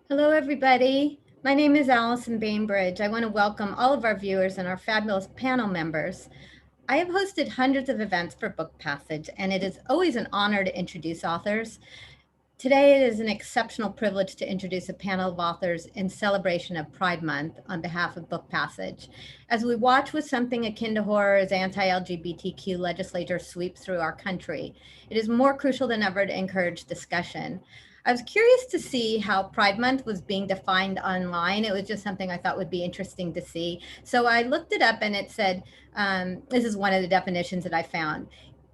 Hello, everybody. My name is Allison Bainbridge. I want to welcome all of our viewers and our fabulous panel members. I have hosted hundreds of events for Book Passage, and it is always an honor to introduce authors. Today, it is an exceptional privilege to introduce a panel of authors in celebration of Pride Month on behalf of Book Passage. As we watch with something akin to horror as anti-LGBTQ legislature sweeps through our country, it is more crucial than ever to encourage discussion. I was curious to see how Pride Month was being defined online. It was just something I thought would be interesting to see. So I looked it up and it said, this is one of the definitions that I found.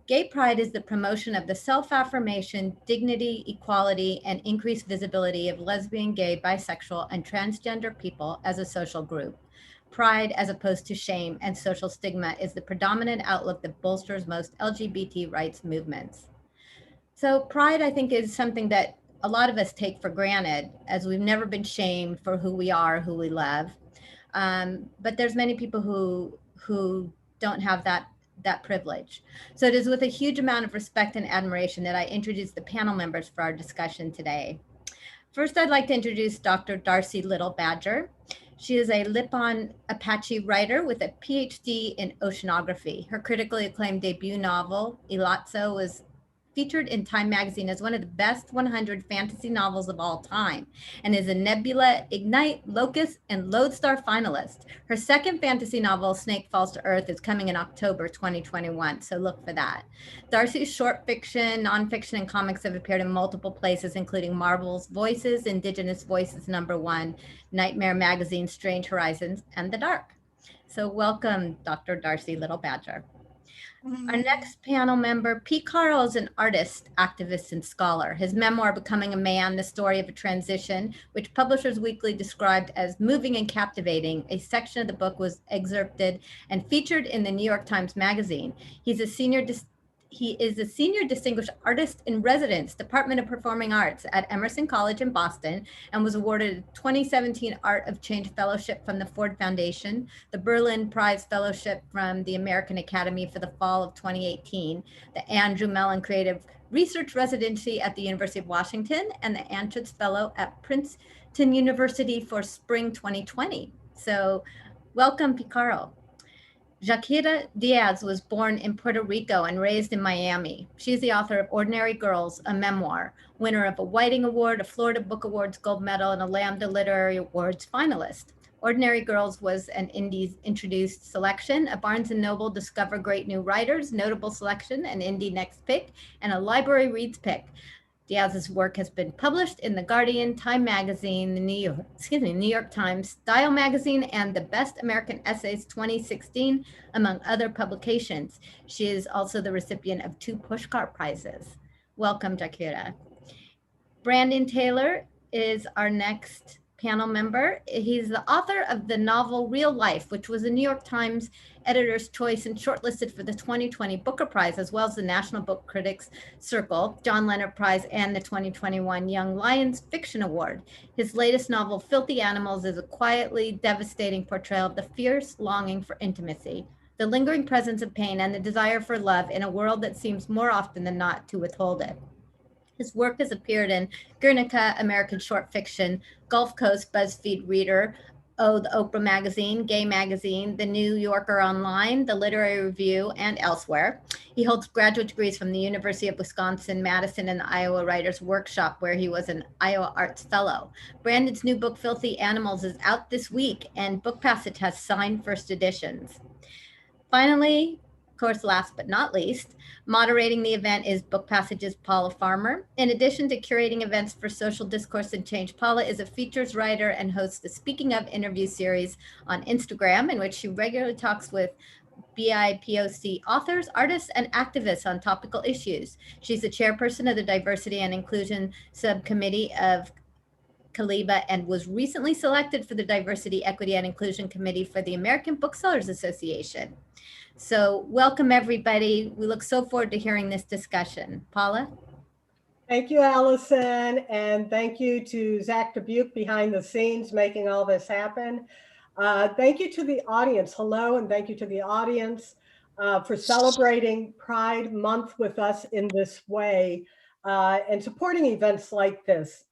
Gay pride is the promotion of the self-affirmation, dignity, equality, and increased visibility of lesbian, gay, bisexual, and transgender people as a social group. Pride, as opposed to shame and social stigma, is the predominant outlook that bolsters most LGBT rights movements. So pride, I think, is something that a lot of us take for granted, as we've never been shamed for who we are, who we love. But there's many people who don't have that privilege. So it is with a huge amount of respect and admiration that I introduce the panel members for our discussion today. First, I'd like to introduce Dr. Darcy Little Badger. She is a Lipan Apache writer with a PhD in oceanography. Her critically acclaimed debut novel, Ilatso, was featured in Time magazine as one of the best 100 fantasy novels of all time and is a Nebula, Ignite, Locust, and Lodestar finalist. Her second fantasy novel, Snake Falls to Earth, is coming in October 2021, so look for that. Darcy's short fiction, nonfiction, and comics have appeared in multiple places, including Marvel's Voices, Indigenous Voices #1, Nightmare Magazine, Strange Horizons, and The Dark. So welcome, Dr. Darcy Little Badger. Our next panel member, Pete Carl, is an artist, activist, and scholar. His memoir, Becoming a Man, The Story of a Transition, which Publishers Weekly described as moving and captivating, a section of the book was excerpted and featured in the New York Times Magazine. He is a senior distinguished artist in residence, Department of Performing Arts at Emerson College in Boston, and was awarded a 2017 Art of Change Fellowship from the Ford Foundation, the Berlin Prize Fellowship from the American Academy for the fall of 2018, the Andrew Mellon Creative Research Residency at the University of Washington, and the Anschutz Fellow at Princeton University for spring 2020. So welcome, Picaro. Jaquira Diaz was born in Puerto Rico and raised in Miami. She is the author of Ordinary Girls, a memoir, winner of a Whiting Award, a Florida Book Awards Gold Medal, and a Lambda Literary Awards finalist. Ordinary Girls was an Indies introduced selection, a Barnes & Noble Discover Great New Writers notable selection, an Indie Next Pick, and a Library Reads Pick. Diaz's work has been published in The Guardian, Time Magazine, the New York Times, Style Magazine, and the Best American Essays 2016, among other publications. She is also the recipient of 2 Pushcart Prizes. Welcome, Jaquira. Brandon Taylor is our next panel member. He's the author of the novel Real Life, which was a New York Times Editor's Choice and shortlisted for the 2020 Booker Prize, as well as the National Book Critics Circle, John Leonard Prize, and the 2021 Young Lions Fiction Award. His latest novel, Filthy Animals, is a quietly devastating portrayal of the fierce longing for intimacy, the lingering presence of pain, and the desire for love in a world that seems more often than not to withhold it. His work has appeared in Guernica, American Short Fiction, Gulf Coast, BuzzFeed Reader, Oh, the Oprah Magazine, Gay Magazine, The New Yorker Online, The Literary Review, and elsewhere. He holds graduate degrees from the University of Wisconsin-Madison and the Iowa Writers Workshop, where he was an Iowa Arts Fellow. Brandon's new book, Filthy Animals, is out this week, and Book Passage has signed first editions. Finally, of course, last but not least, moderating the event is Book Passage's Paula Farmer. In addition to curating events for social discourse and change, Paula is a features writer and hosts the Speaking Of interview series on Instagram, in which she regularly talks with BIPOC authors, artists, and activists on topical issues. She's the chairperson of the Diversity and Inclusion Subcommittee of Caliba and was recently selected for the Diversity, Equity, and Inclusion Committee for the American Booksellers Association. So welcome, everybody. We look so forward to hearing this discussion. Paula? Thank you, Allison, and thank you to Zach Dubuque behind the scenes making all this happen. Thank you to the audience. Hello, and thank you to the audience for celebrating Pride Month with us in this way and supporting events like this.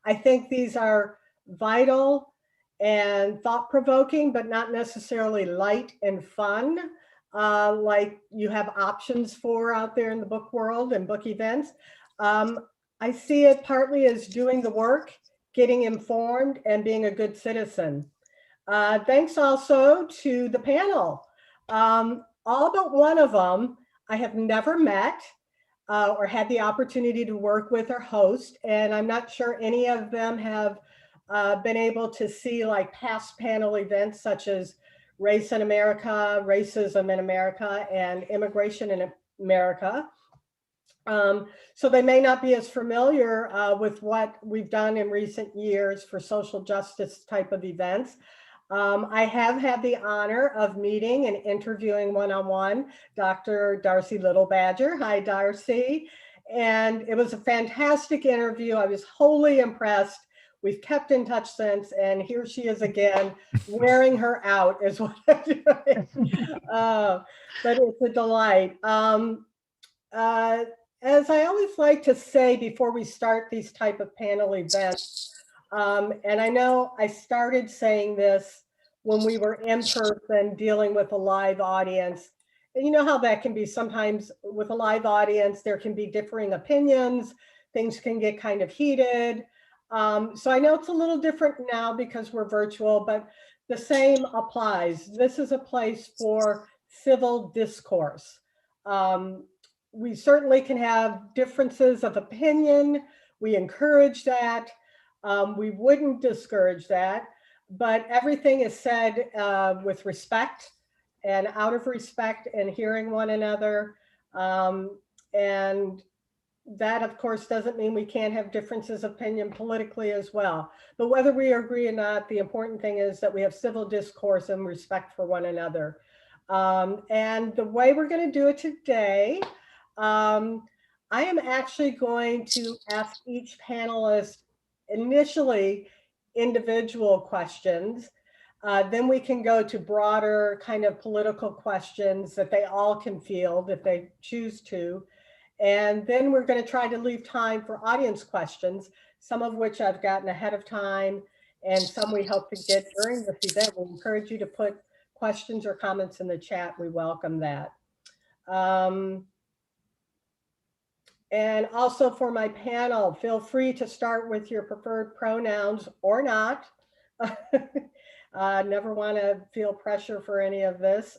I think these are vital and thought-provoking, but not necessarily light and fun, like you have options for out there in the book world and book events. I see it partly as doing the work, getting informed, and being a good citizen. Thanks also to the panel. All but one of them I have never met or had the opportunity to work with or host, and I'm not sure any of them have been able to see like past panel events such as Race in America, Racism in America, and Immigration in America. So they may not be as familiar with what we've done in recent years for social justice type of events. I have had the honor of meeting and interviewing one-on-one Dr. Darcy Little Badger. Hi, Darcy. And it was a fantastic interview. I was wholly impressed. We've kept in touch since, and here she is again, wearing her out is what I'm doing. But it's a delight. As I always like to say before we start these type of panel events, and I know I started saying this when we were in person dealing with a live audience. And you know how that can be sometimes with a live audience, there can be differing opinions, things can get kind of heated. So I know it's a little different now because we're virtual, but the same applies. This is a place for civil discourse. We certainly can have differences of opinion. We encourage that. We wouldn't discourage that, but everything is said with respect and out of respect and hearing one another. And that, of course, doesn't mean we can't have differences of opinion politically as well. But whether we agree or not, the important thing is that we have civil discourse and respect for one another. And the way we're going to do it today, I am actually going to ask each panelist initially individual questions. Then we can go to broader kind of political questions that they all can field if they choose to. And then we're going to try to leave time for audience questions, some of which I've gotten ahead of time and some we hope to get during this event. We encourage you to put questions or comments in the chat. We welcome that. And also for my panel, feel free to start with your preferred pronouns or not. Never want to feel pressure for any of this.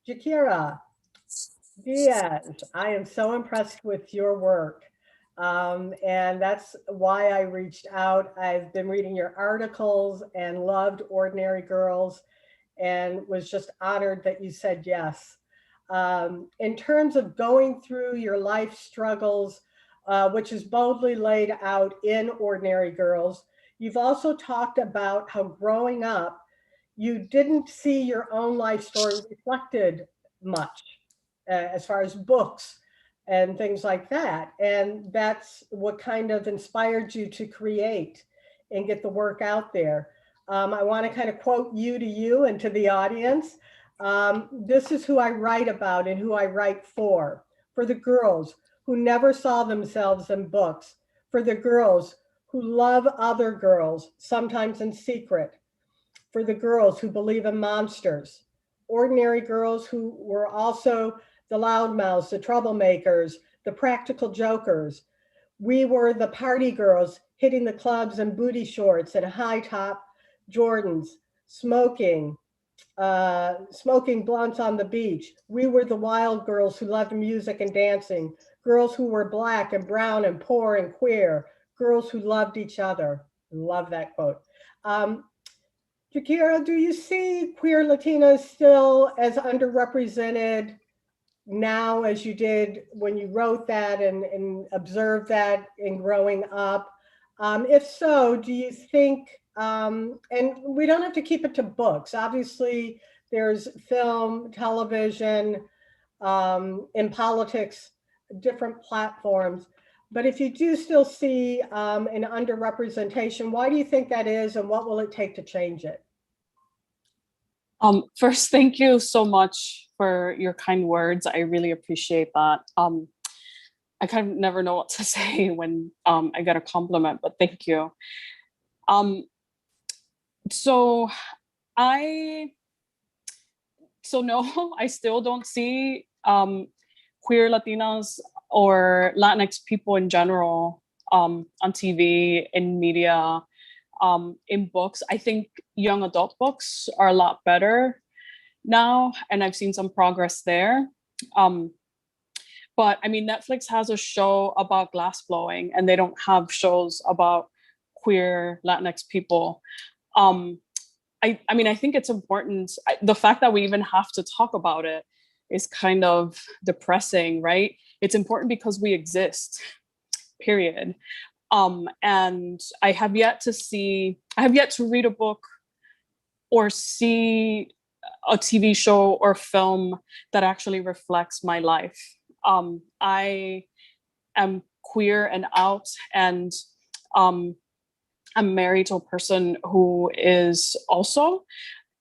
Jakira Diaz, I am so impressed with your work. And that's why I reached out. I've been reading your articles and loved Ordinary Girls and was just honored that you said yes. In terms of going through your life struggles, which is boldly laid out in Ordinary Girls, you've also talked about how growing up, you didn't see your own life story reflected much as far as books and things like that. And that's what kind of inspired you to create and get the work out there. I want to kind of quote you to you and to the audience. This is who I write about and who I write for the girls who never saw themselves in books, for the girls who love other girls, sometimes in secret, for the girls who believe in monsters, ordinary girls who were also the loudmouths, the troublemakers, the practical jokers. We were the party girls hitting the clubs in booty shorts and high top Jordans, smoking blunts on the beach. We were the wild girls who loved music and dancing, girls who were Black and brown and poor and queer, girls who loved each other. Love that quote. Jakira, do you see queer Latinas still as underrepresented now as you did when you wrote that and observed that in growing up? If so, do you think, and we don't have to keep it to books, obviously there's film, television, in politics, different platforms, but if you do still see an underrepresentation, why do you think that is and what will it take to change it? First, thank you so much for your kind words. I really appreciate that. I kind of never know what to say when I get a compliment, but thank you. So no, I still don't see queer Latinas or Latinx people in general on TV, in media, in books. I think young adult books are a lot better now, and I've seen some progress there. But I mean, Netflix has a show about glass blowing, and they don't have shows about queer Latinx people. I mean, I think it's important. The fact that we even have to talk about it is kind of depressing, right? It's important because we exist, period. And I have yet to read a book or see a TV show or film that actually reflects my life. I am queer and out, and I'm married to a person who is also,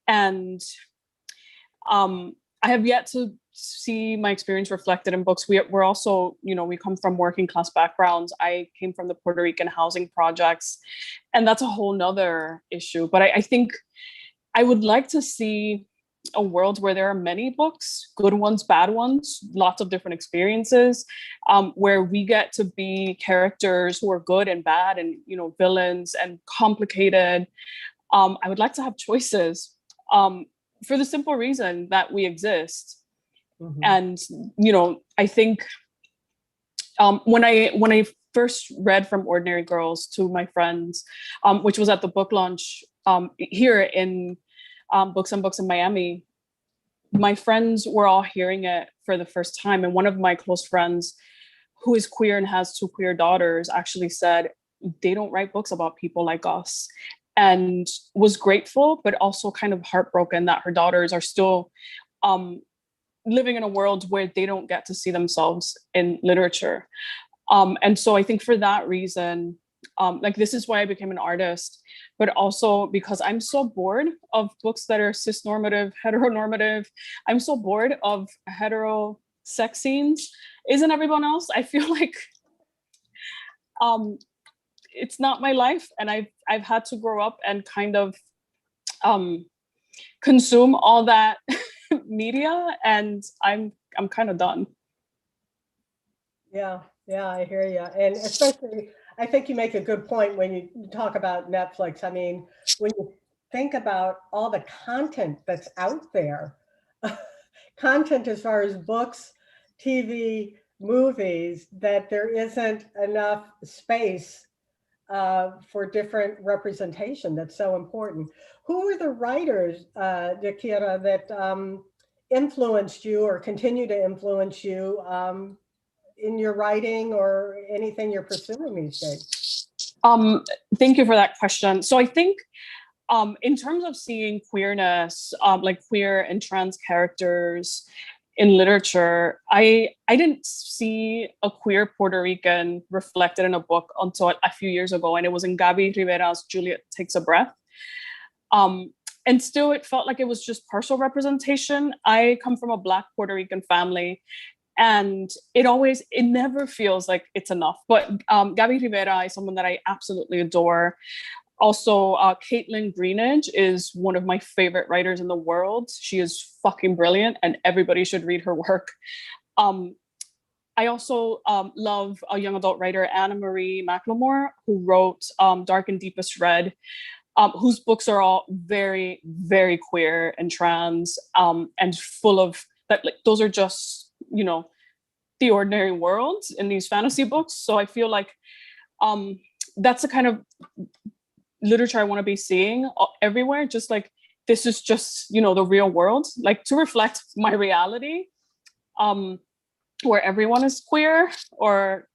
and I have yet to see my experience reflected in books. We're also, we come from working class backgrounds. I came from the Puerto Rican housing projects, and that's a whole nother issue. But I think I would like to see a world where there are many books, good ones, bad ones, lots of different experiences, where we get to be characters who are good and bad and, villains and complicated. I would like to have choices for the simple reason that we exist. Mm-hmm. And, I think when I first read From Ordinary Girls to my friends, which was at the book launch here in Books and Books in Miami, my friends were all hearing it for the first time. And one of my close friends, who is queer and has 2 queer daughters, actually said, they don't write books about people like us, and was grateful, but also kind of heartbroken that her daughters are still living in a world where they don't get to see themselves in literature. And so I think for that reason, this is why I became an artist, but also because I'm so bored of books that are cisnormative, heteronormative. I'm so bored of hetero sex scenes. Isn't everyone else? I feel like it's not my life, and I've had to grow up and kind of consume all that media, and I'm kind of done. Yeah, I hear you. And especially, I think you make a good point when you talk about Netflix. I mean, when you think about all the content that's out there, content as far as books, TV, movies, that there isn't enough space for different representation. That's so important. Who were the writers, Yakira, that influenced you or continue to influence you in your writing or anything you're pursuing these days? Thank you for that question. So I think in terms of seeing queerness, like queer and trans characters in literature, I didn't see a queer Puerto Rican reflected in a book until a few years ago, and it was in Gaby Rivera's Juliet Takes a Breath. And still, it felt like it was just partial representation. I come from a Black Puerto Rican family, and it never feels like it's enough. But Gaby Rivera is someone that I absolutely adore. Also, Caitlin Greenidge is one of my favorite writers in the world. She is fucking brilliant, and everybody should read her work. I also love a young adult writer, Anna Marie McLemore, who wrote Dark and Deepest Red, whose books are all very, very queer and trans, and full of that. Like, those are just, the ordinary world in these fantasy books. So I feel like that's the kind of literature I want to be seeing everywhere. Just like, this is just, the real world, like to reflect my reality, where everyone is queer. Or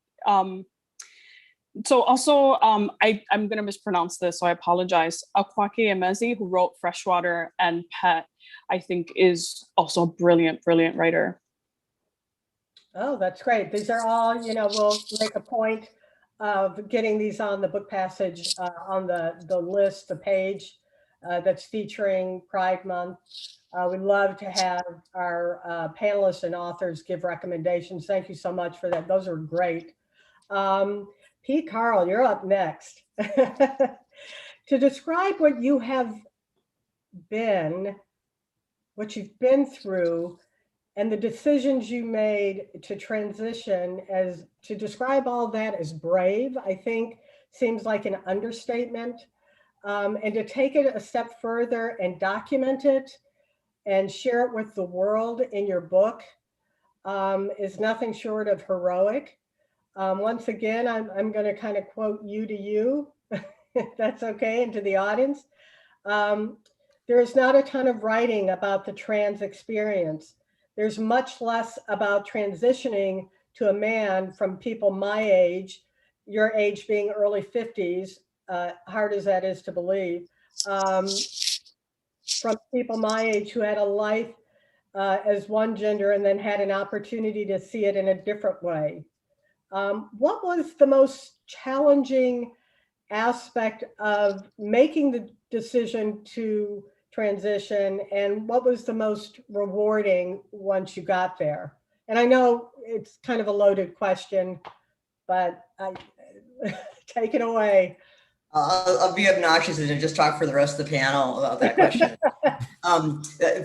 so also I'm going to mispronounce this, so I apologize. Akwaeke Emezi, who wrote Freshwater and Pet, I think is also a brilliant, brilliant writer. Oh, that's great. These are all, we'll make a point of getting these on the book passage, on the list, the page, that's featuring Pride Month. We love to have our panelists and authors give recommendations. Thank you so much for that. Those are great. Pete Carl, you're up next. To describe what you have been, what you've been through, and the decisions you made to transition, as to describe all that as brave, I think seems like an understatement. And to take it a step further and document it and share it with the world in your book is nothing short of heroic. Once again, I'm going to kind of quote you to you, if that's okay, and to the audience. There is not a ton of writing about the trans experience. There's much less about transitioning to a man from people my age, your age being early 50s, hard as that is to believe, from people my age who had a life as one gender and then had an opportunity to see it in a different way. What was the most challenging aspect of making the decision to transition, and what was the most rewarding once you got there? And I know it's kind of a loaded question, but take it away. I'll be obnoxious and just talk for the rest of the panel about that question.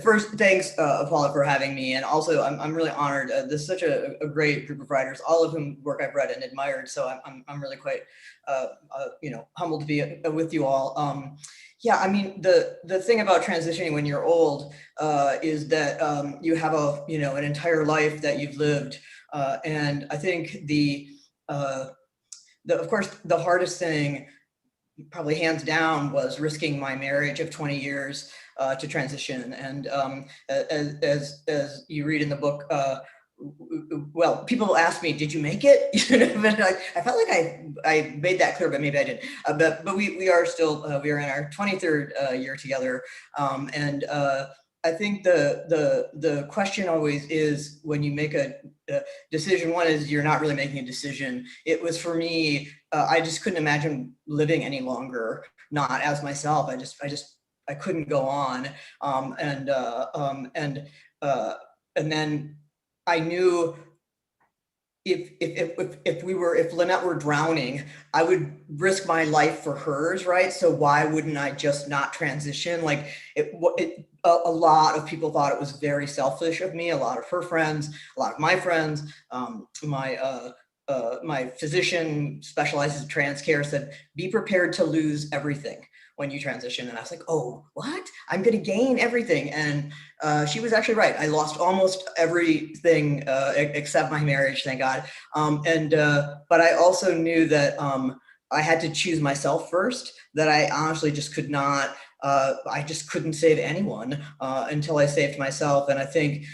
First, thanks, Paula, for having me. And also, I'm really honored. This is such a great group of writers, all of whom work I've read and admired. So I'm really quite, humbled to be with you all. Yeah, I mean, the thing about transitioning when you're old is that you have an entire life that you've lived. And I think of course, the hardest thing, probably hands down, was risking my marriage of 20 years to transition. And as you read in the book, well, people ask me, did you make it? I felt like I made that clear, but maybe I didn't. But we are still, we are in our 23rd year together. And I think the question always is, when you make a decision, one is you're not really making a decision. It was, for me, I just couldn't imagine living any longer, not as myself. I couldn't go on. And then I knew if Lynette were drowning, I would risk my life for hers, right? So why wouldn't I just not transition? Like a lot of people thought it was very selfish of me. A lot of her friends, a lot of my friends, my physician specializes in trans care, said, be prepared to lose everything when you transition. And I was like, oh, what? I'm going to gain everything. And she was actually right. I lost almost everything except my marriage, thank God. But I also knew that I had to choose myself first, that I honestly just could not, I just couldn't save anyone until I saved myself. And I think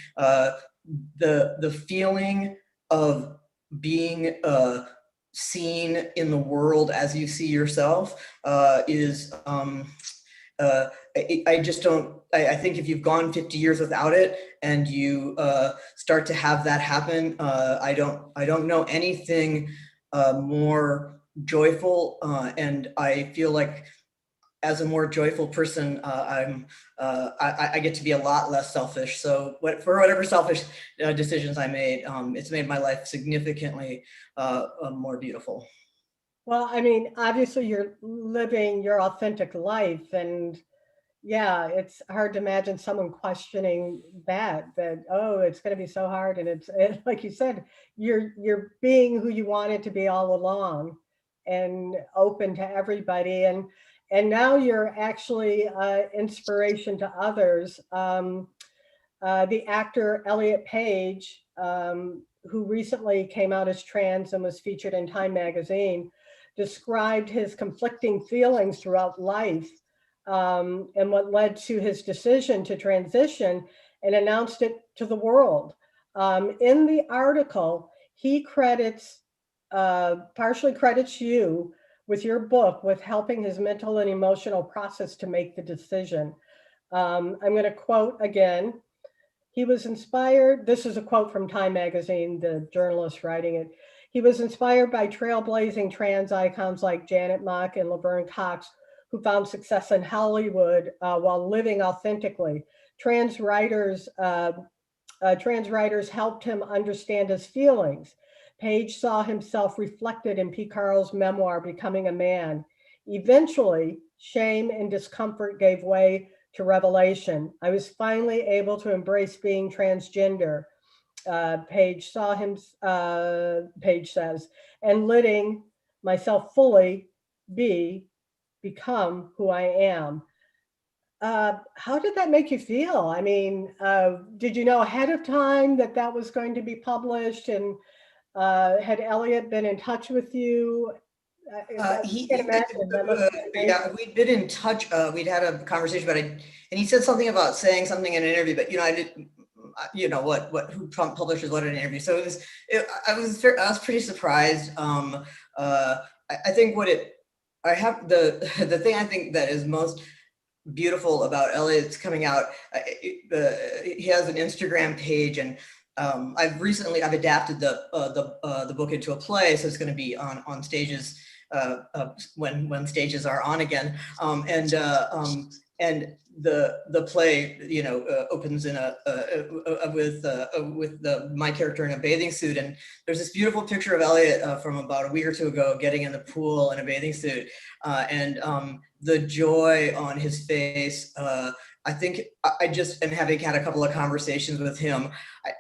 the feeling of being seen in the world as you see yourself is I just don't, I think if you've gone 50 years without it and you start to have that happen, I don't know anything more joyful, and I feel like as a more joyful person, I get to be a lot less selfish. So for whatever selfish decisions I made, it's made my life significantly more beautiful. Well, I mean, obviously you're living your authentic life, and yeah, it's hard to imagine someone questioning that, oh, it's going to be so hard. And it's like you said, you're being who you wanted to be all along, and open to everybody. And now you're actually inspiration to others. The actor Elliot Page, who recently came out as trans and was featured in Time magazine, described his conflicting feelings throughout life, and what led to his decision to transition, and announced it to the world. In the article, he partially credits you with your book with helping his mental and emotional process to make the decision. I'm going to quote again. He was inspired, this is a quote from Time magazine, the journalist writing it. He was inspired by trailblazing trans icons like Janet Mock and Laverne Cox, who found success in Hollywood while living authentically. Trans writers helped him understand his feelings. Page saw himself reflected in P. Carl's memoir, Becoming a Man. Eventually, shame and discomfort gave way to revelation. I was finally able to embrace being transgender, Page says, and letting myself fully become who I am. How did that make you feel? I mean, did you know ahead of time that that was going to be published? And had Elliot been in touch with you? I can't imagine that must have been Yeah, we'd been in touch. We'd had a conversation about it, and he said something about saying something in an interview, but I didn't. Who publishes what in an interview. So I was pretty surprised. I think the thing I think that is most beautiful about Elliot's coming out, he has an Instagram page, and I've adapted the book into a play, so it's going to be on stages when stages are on again, and the play opens in with my character in a bathing suit, and there's this beautiful picture of Elliot from about a week or two ago getting in the pool in a bathing suit, and the joy on his face. I think I just am having had a couple of conversations with him. I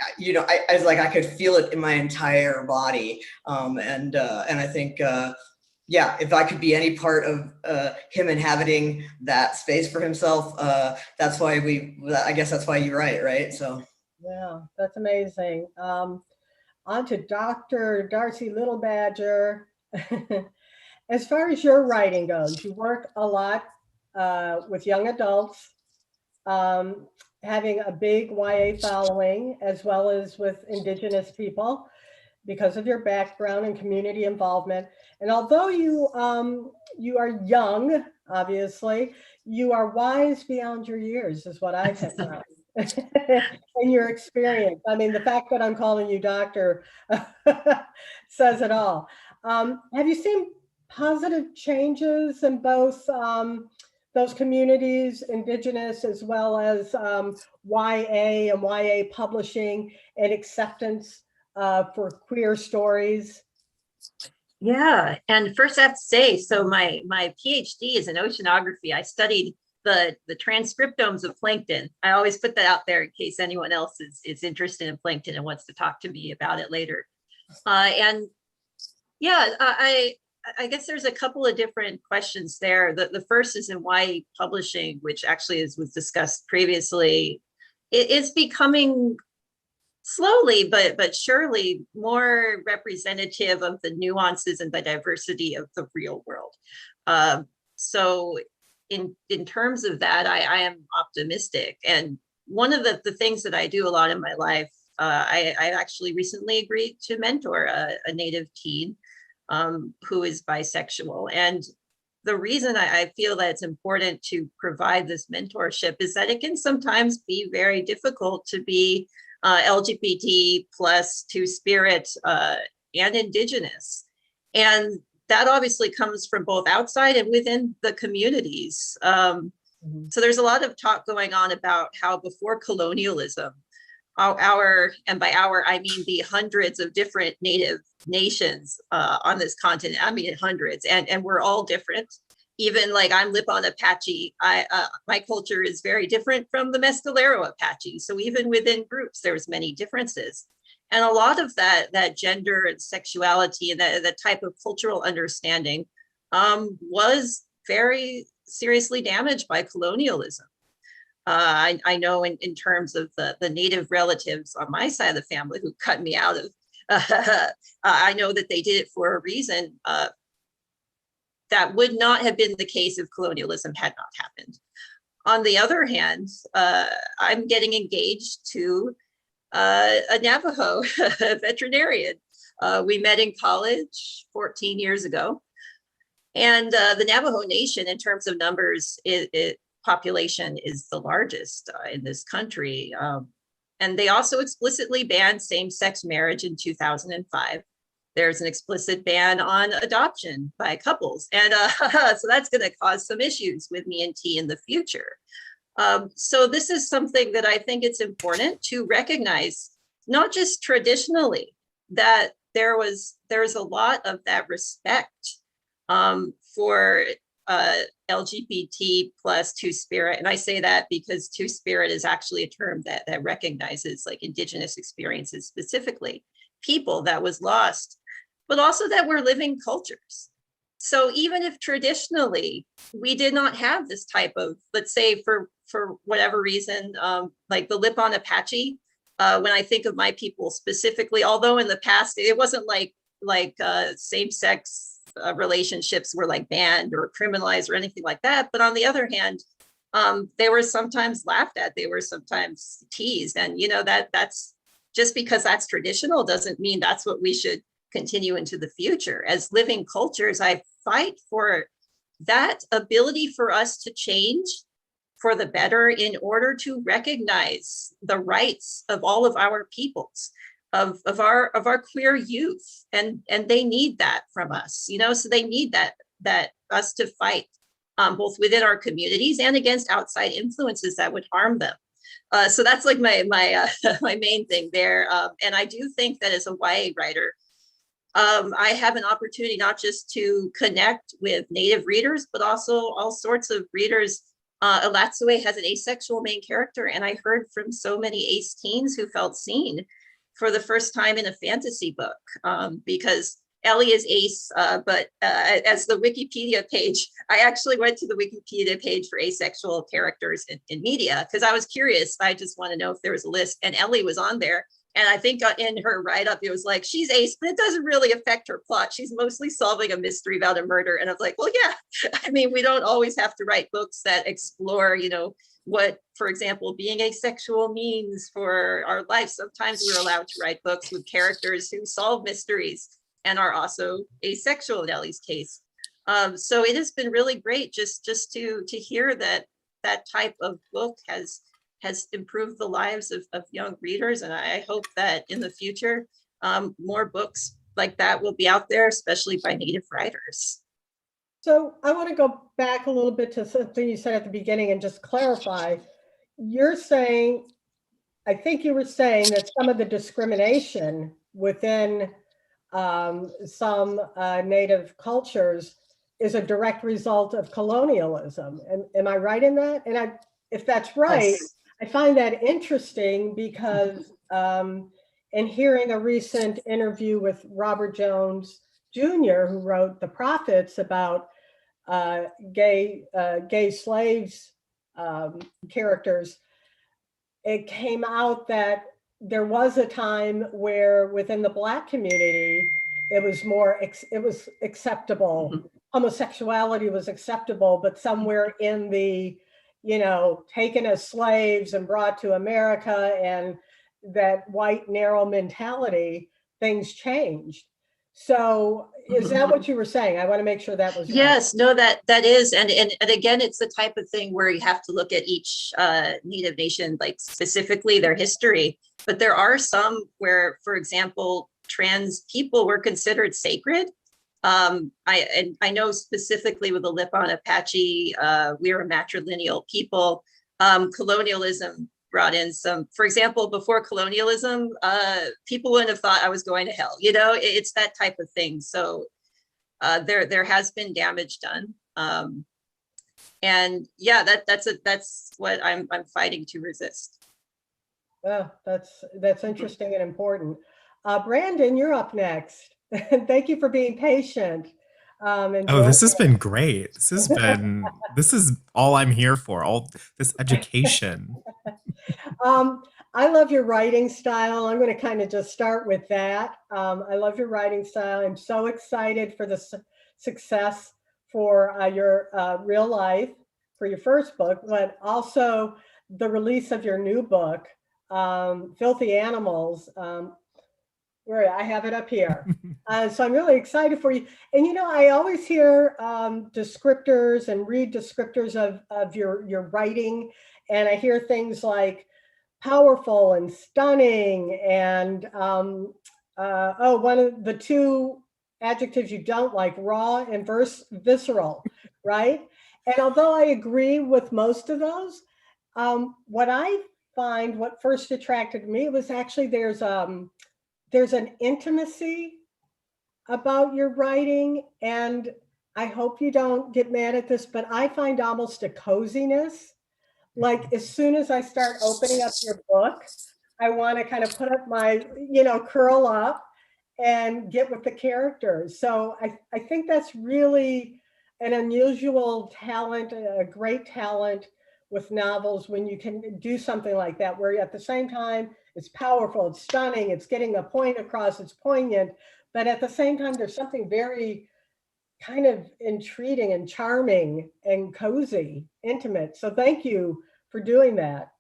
was like, I could feel it in my entire body, and I think. Yeah, if I could be any part of him inhabiting that space for himself, that's why I guess that's why you write, right? So. Yeah, that's amazing. On to Dr. Darcy Little Badger. As far as your writing goes, you work a lot with young adults, having a big YA following, as well as with Indigenous people, because of your background and community involvement. And although you are young, obviously, you are wise beyond your years, is what I've found. In your experience. I mean, the fact that I'm calling you doctor says it all. Have you seen positive changes in both those communities, Indigenous as well as YA and YA publishing, and acceptance for queer stories? Yeah, and first I have to say, so my PhD is in oceanography. I studied the transcriptomes of plankton. I always put that out there in case anyone else is interested in plankton and wants to talk to me about it later. And yeah, I guess there's a couple of different questions there. The first is in YA publishing, which actually was discussed previously. It is becoming slowly, but surely more representative of the nuances and the diversity of the real world. So in terms of that, I am optimistic. And one of the things that I do a lot in my life, I actually recently agreed to mentor a Native teen who is bisexual. And the reason I feel that it's important to provide this mentorship is that it can sometimes be very difficult to be LGBT plus two-spirit and Indigenous. And that obviously comes from both outside and within the communities. So there's a lot of talk going on about how before colonialism, and by our, I mean the hundreds of different Native nations on this continent, I mean hundreds, and we're all different. Even like I'm Lipan Apache, my culture is very different from the Mescalero Apache. So even within groups, there's many differences. And a lot of that gender and sexuality and that type of cultural understanding was very seriously damaged by colonialism. I know in terms of the Native relatives on my side of the family who cut me out of, I know that they did it for a reason. That would not have been the case if colonialism had not happened. On the other hand, I'm getting engaged to a Navajo veterinarian. We met in college 14 years ago. And the Navajo Nation, in terms of numbers, population is the largest in this country. And they also explicitly banned same-sex marriage in 2005. There's an explicit ban on adoption by couples. And so that's going to cause some issues with me and T in the future. So this is something that I think it's important to recognize, not just traditionally, that there's a lot of that respect for LGBT plus Two-Spirit. And I say that because Two-Spirit is actually a term that recognizes like Indigenous experiences, specifically people that was lost, but also that we're living cultures. So even if traditionally we did not have this type of, let's say for whatever reason, like the Lipan Apache, when I think of my people specifically, although in the past it wasn't like same-sex relationships were like banned or criminalized or anything like that. But on the other hand, they were sometimes laughed at, they were sometimes teased. And, you know, that's just because that's traditional doesn't mean that's what we should continue into the future. As living cultures, I fight for that ability for us to change for the better in order to recognize the rights of all of our peoples, of our queer youth, and they need that from us, you know. So they need that us to fight both within our communities and against outside influences that would harm them. So that's like my my main thing there. And I do think that as a YA writer, I have an opportunity not just to connect with Native readers, but also all sorts of readers. Alatsue has an asexual main character, and I heard from so many ace teens who felt seen for the first time in a fantasy book, because Ellie is ace, but as the Wikipedia page, I actually went to the Wikipedia page for asexual characters in media because I was curious. I just want to know if there was a list, and Ellie was on there. And I think in her write-up, it was like, she's ace, but it doesn't really affect her plot. She's mostly solving a mystery about a murder. And I was like, well, yeah, I mean, we don't always have to write books that explore, you know, what, for example, being asexual means for our life. Sometimes we're allowed to write books with characters who solve mysteries and are also asexual in Ellie's case. So it has been really great just to hear that type of book has improved the lives of young readers. And I hope that in the future, more books like that will be out there, especially by Native writers. So I want to go back a little bit to something you said at the beginning and just clarify. You're saying, I think you were saying that some of the discrimination within some Native cultures is a direct result of colonialism. Am I right in that? And if that's right, Yes. I find that interesting because in hearing a recent interview with Robert Jones Jr., who wrote The Prophets about gay slaves characters, it came out that there was a time where within the Black community, it was acceptable. Mhm. Homosexuality was acceptable, but somewhere in the, you know, taken as slaves and brought to America and that white narrow mentality, things changed. So is that what you were saying? I want to make sure that was right. Yes, no, that is, and again, it's the type of thing where you have to look at each Native nation, like specifically their history. But there are some where, for example, trans people were considered sacred. I know specifically with the Lipan Apache, we were a matrilineal people. Colonialism brought in some, for example, before colonialism, people wouldn't have thought I was going to hell. You know, it's that type of thing. So there has been damage done. And yeah, that's what I'm fighting to resist. Oh, that's interesting and important. Brandon, you're up next. Thank you for being patient. Oh, this has been great. This is all I'm here for, all this education. I love your writing style. I'm going to kind of just start with that. I love your writing style. I'm so excited for the success for your real life, for your first book, but also the release of your new book, Filthy Animals. Where I have it up here. So I'm really excited for you. And you know, I always hear descriptors and read descriptors of your writing. And I hear things like powerful and stunning and one of the two adjectives you don't like, raw and visceral, right? And although I agree with most of those, what I find what first attracted me was actually there's an intimacy about your writing, and I hope you don't get mad at this, but I find almost a coziness. Like as soon as I start opening up your book, I want to kind of put up my, curl up and get with the characters. So I think that's really an unusual talent, a great talent with novels when you can do something like that, where at the same time, it's powerful, it's stunning, it's getting a point across, it's poignant, but at the same time, there's something very kind of intriguing and charming and cozy, intimate. So thank you for doing that.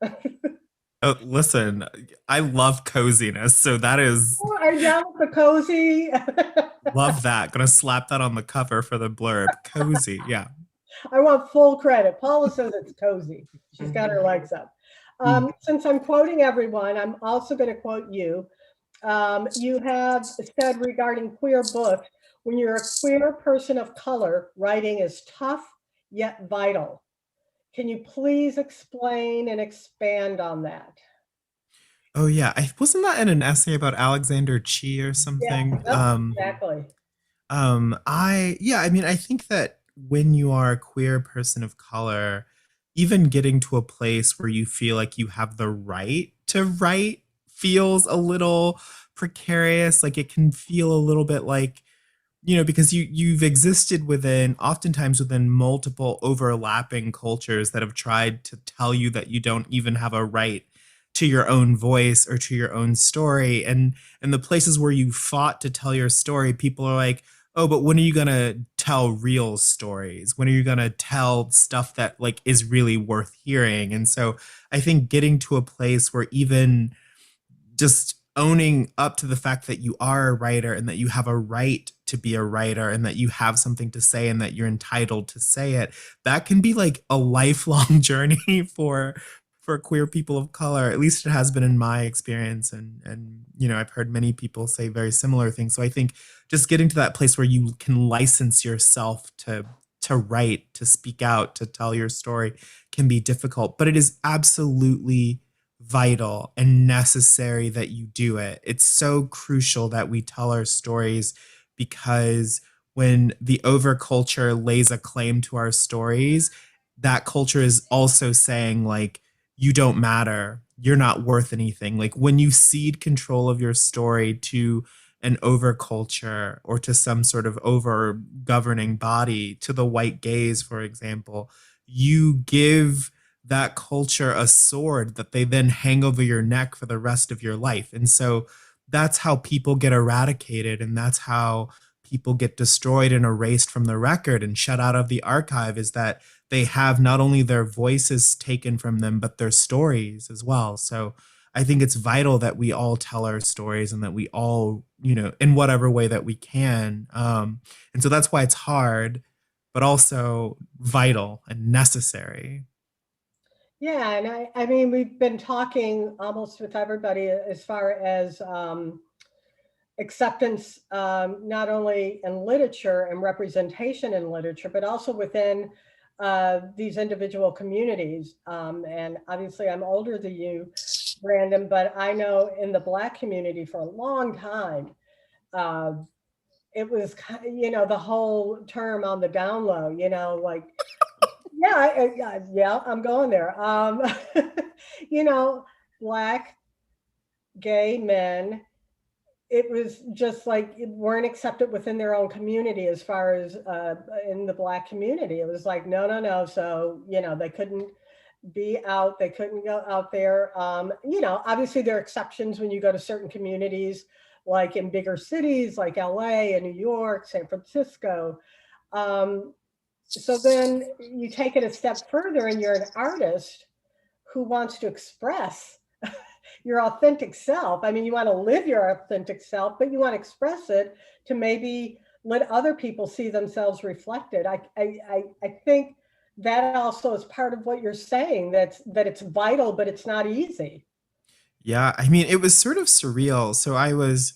Oh, listen, I love coziness, so that is Are you down with the cozy? love that. Gonna slap that on the cover for the blurb. Cozy, yeah. I want full credit. Paula says it's cozy. She's got her legs up. Since I'm quoting everyone, I'm also going to quote you. You have said regarding queer books, when you're a queer person of color, writing is tough yet vital. Can you please explain and expand on that? Oh yeah, wasn't that in an essay about Alexander Chi or something? Exactly. I think that when you are a queer person of color, even getting to a place where you feel like you have the right to write feels a little precarious. Like it can feel a little bit like, because you've existed oftentimes within multiple overlapping cultures that have tried to tell you that you don't even have a right to your own voice or to your own story. And the places where you fought to tell your story, people are like, oh, but when are you gonna tell real stories? When are you gonna tell stuff that like is really worth hearing? And so I think getting to a place where even just owning up to the fact that you are a writer and that you have a right to be a writer and that you have something to say and that you're entitled to say it, that can be like a lifelong journey for queer people of color. At least it has been in my experience, and I've heard many people say very similar things. So I think just getting to that place where you can license yourself to write, to speak out, to tell your story can be difficult, but it is absolutely vital and necessary that you do it. It's so crucial that we tell our stories, because when the overculture lays a claim to our stories, that culture is also saying like, you don't matter, you're not worth anything. Like when you cede control of your story to an overculture or to some sort of over governing body, to the white gaze, for example, you give that culture a sword that they then hang over your neck for the rest of your life. And so that's how people get eradicated, and that's how people get destroyed and erased from the record and shut out of the archive, is that they have not only their voices taken from them, but their stories as well. So I think it's vital that we all tell our stories and that we all, in whatever way that we can. And so that's why it's hard, but also vital and necessary. Yeah, and I mean, we've been talking almost with everybody as far as acceptance, not only in literature and representation in literature, but also within these individual communities. And obviously I'm older than you, Brandon, but I know in the Black community for a long time, it was, the whole term on the down low, like, yeah, I'm going there. Black gay men, it was just like weren't accepted within their own community as far as in the Black community. It was like, no. So, they couldn't be out. They couldn't go out there. Obviously there are exceptions when you go to certain communities, like in bigger cities like LA and New York, San Francisco. So then you take it a step further and you're an artist who wants to express your authentic self. I mean, you want to live your authentic self, but you want to express it to maybe let other people see themselves reflected. I think that also is part of what you're saying, that it's vital, but it's not easy. Yeah, I mean, it was sort of surreal. So I was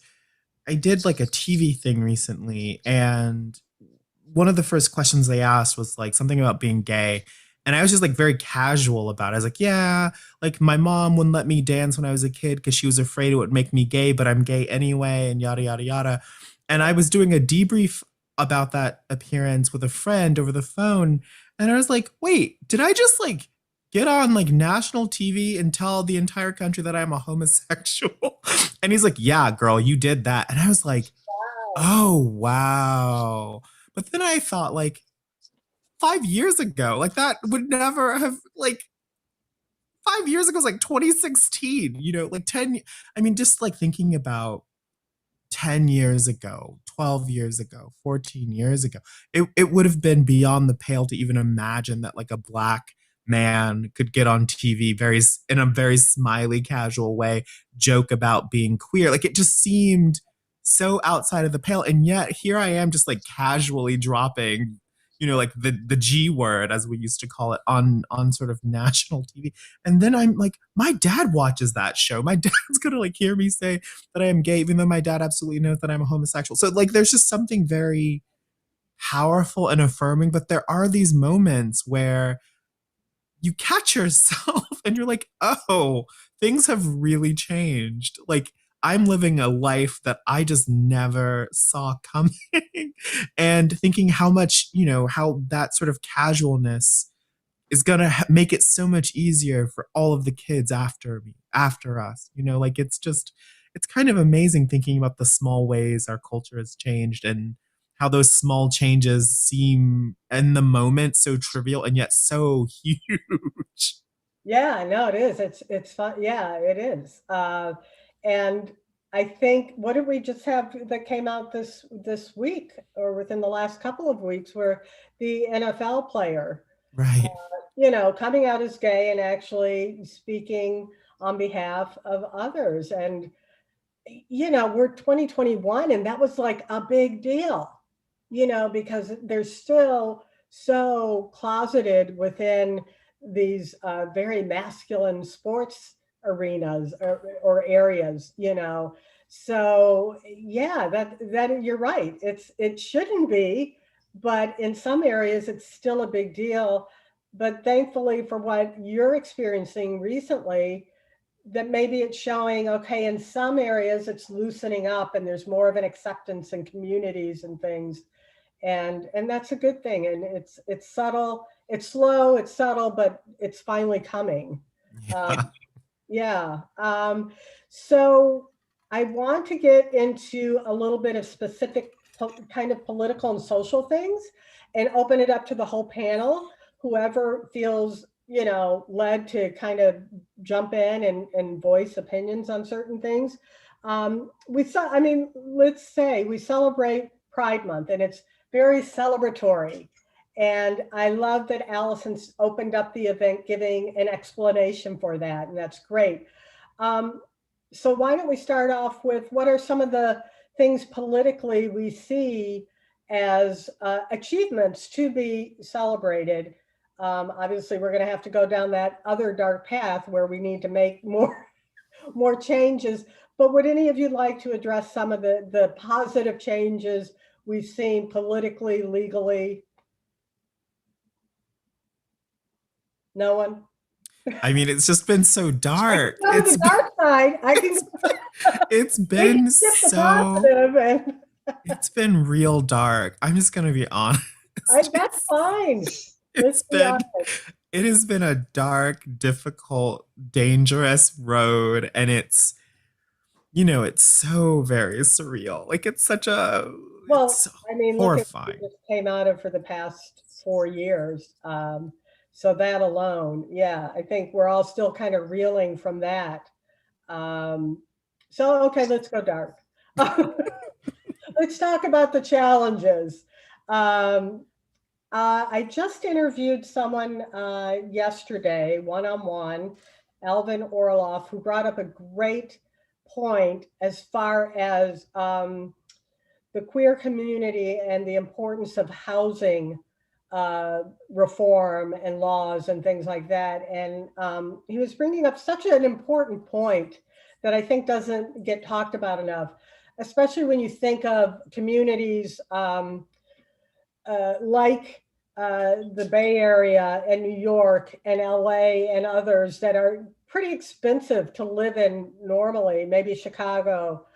I did like a TV thing recently, and one of the first questions they asked was like something about being gay. And I was just like very casual about it. I was like, yeah, like my mom wouldn't let me dance when I was a kid because she was afraid it would make me gay, but I'm gay anyway, and yada, yada, yada. And I was doing a debrief about that appearance with a friend over the phone. And I was like, wait, did I just like get on like national TV and tell the entire country that I'm a homosexual? And he's like, yeah, girl, you did that. And I was like, oh, wow. But then I thought, like, 5 years ago, like, that would never have, like, 5 years ago was like 2016, like 10. I mean, just like thinking about 10 years ago, 12 years ago, 14 years ago, it would have been beyond the pale to even imagine that like a Black man could get on TV in a very smiley, casual way, joke about being queer. Like it just seemed so outside of the pale. And yet here I am just like casually dropping, like the G word, as we used to call it, on sort of national TV. And then I'm like, my dad watches that show. My dad's gonna like hear me say that I am gay, even though my dad absolutely knows that I'm a homosexual. So like there's just something very powerful and affirming. But there are these moments where you catch yourself and you're like, oh, things have really changed. Like I'm living a life that I just never saw coming. And thinking how much, how that sort of casualness is going to make it so much easier for all of the kids after me, after us. Like it's kind of amazing thinking about the small ways our culture has changed and how those small changes seem in the moment so trivial and yet so huge. Yeah, no, it is. It's fun. Yeah, it is. And I think, what did we just have that came out this week or within the last couple of weeks, where the NFL player, Right. coming out as gay and actually speaking on behalf of others. And we're 2021, and that was like a big deal, because they're still so closeted within these very masculine sports arenas or areas, So yeah, that you're right. It shouldn't be, but in some areas it's still a big deal. But thankfully, for what you're experiencing recently, that maybe it's showing, okay, in some areas it's loosening up and there's more of an acceptance in communities and things. And that's a good thing. And it's subtle, it's slow, it's subtle, but it's finally coming. Yeah. Yeah. So I want to get into a little bit of specific kind of political and social things and open it up to the whole panel. Whoever feels, led to kind of jump in and voice opinions on certain things. Let's say we celebrate Pride Month, and it's very celebratory. And I love that Allison's opened up the event, giving an explanation for that, and that's great. So why don't we start off with, what are some of the things politically we see as achievements to be celebrated? Obviously, we're going to have to go down that other dark path where we need to make more changes. But would any of you like to address some of the positive changes we've seen politically, legally? No one? I mean, it's just been so dark. The dark side. It's been it's been real dark. I'm just gonna be honest. That's fine. It has been a dark, difficult, dangerous road, and it's so very surreal. Like it's such a horrifying. Look at what just came out of for the past 4 years. So that alone, yeah, I think we're all still kind of reeling from that. Okay, let's go dark. Let's talk about the challenges. I just interviewed someone yesterday, one-on-one, Alvin Orloff, who brought up a great point as far as the queer community and the importance of housing reform and laws and things like that. And he was bringing up such an important point that I think doesn't get talked about enough. especially when you think of communities like the Bay Area and New York and LA and others that are pretty expensive to live in normally, maybe Chicago,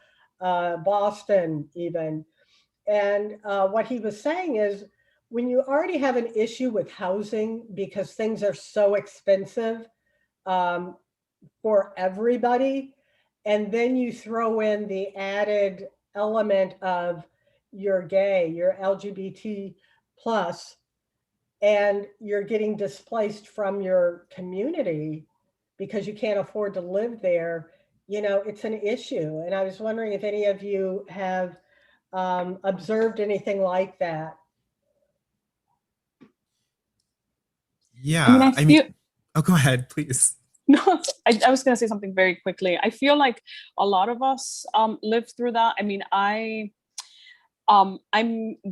Boston even. And what he was saying is when you already have an issue with housing because things are so expensive for everybody, and then you throw in the added element of you're gay, you're LGBT plus, and you're getting displaced from your community because you can't afford to live there, you know, it's an issue. And I was wondering if any of you have observed anything like that. Yeah, I feel oh, go ahead, please. no, I was going to say something very quickly. I feel like a lot of us live through that. I mean, I'm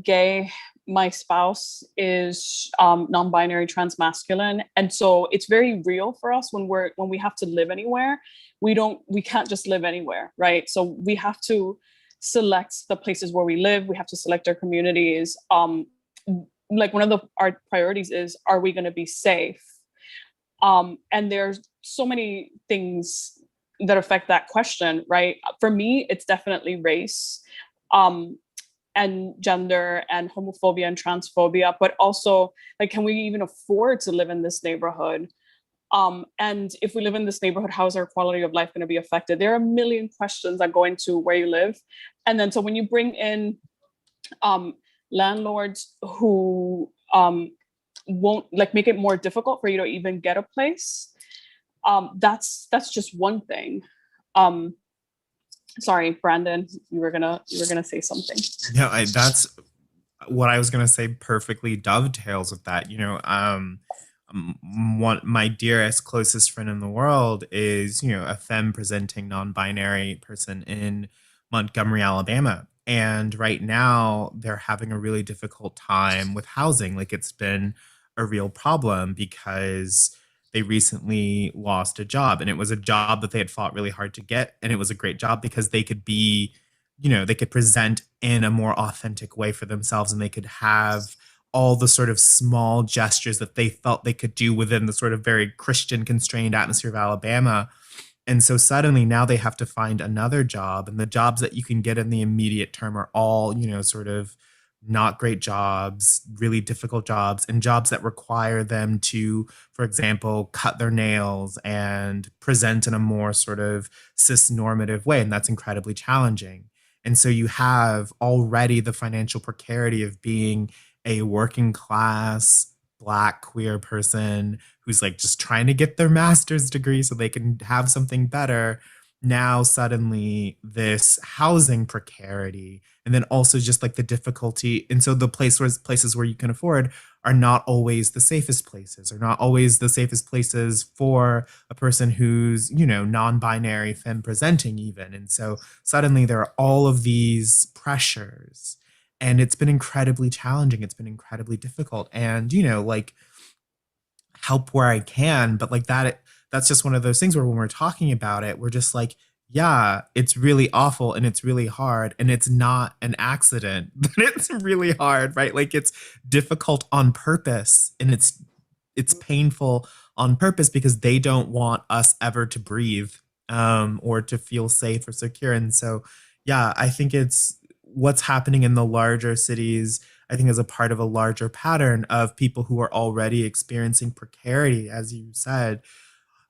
gay. My spouse is non-binary transmasculine, and so it's very real for us when we have to live anywhere. We can't just live anywhere, right? So we have to select the places where we live. We have to select our communities. Like one of our priorities is, are we going to be safe? And there's so many things that affect that question, right? For me, it's definitely race. And gender and homophobia and transphobia, but also like, can we even afford to live in this neighborhood? And if we live in this neighborhood, how is our quality of life going to be affected? There are a million questions that go into where you live. And then, so when you bring in landlords who won't like make it more difficult for you to even get a place, that's just one thing. Sorry, Brandon, you were gonna say something. No, that's what I was gonna say. Perfectly dovetails with that. You know, one my dearest, closest friend in the world is, you know, a femme presenting non-binary person in Montgomery, Alabama, and right now they're having a really difficult time with housing. Like, it's been a real problem because they recently lost a job, and it was a job that they had fought really hard to get, and it was a great job because they could be, you know, they could present in a more authentic way for themselves, and they could have all the sort of small gestures that they felt they could do within the sort of very Christian constrained atmosphere of Alabama. And so suddenly now they have to find another job, and the jobs that you can get in the immediate term are all, you know, sort of not great jobs, really difficult jobs, and jobs that require them to, for example, cut their nails and present in a more sort of cis-normative way. And that's incredibly challenging. And so you have already the financial precarity of being a working class Black queer person who's like just trying to get their master's degree so they can have something better. Now suddenly this housing precarity, and then also just like the difficulty. And so the places where you can afford are not always the safest places, or not always the safest places for a person who's, you know, non-binary, femme presenting even. And so suddenly there are all of these pressures, and it's been incredibly challenging. It's been incredibly difficult, and, you know, like, help where I can, but like that's just one of those things where when we're talking about it, we're just like, yeah, it's really awful and it's really hard, and it's not an accident, but it's really hard, right? Like, it's difficult on purpose, and it's painful on purpose because they don't want us ever to breathe or to feel safe or secure. And so, yeah, I think it's what's happening in the larger cities, I think, is a part of a larger pattern of people who are already experiencing precarity, as you said.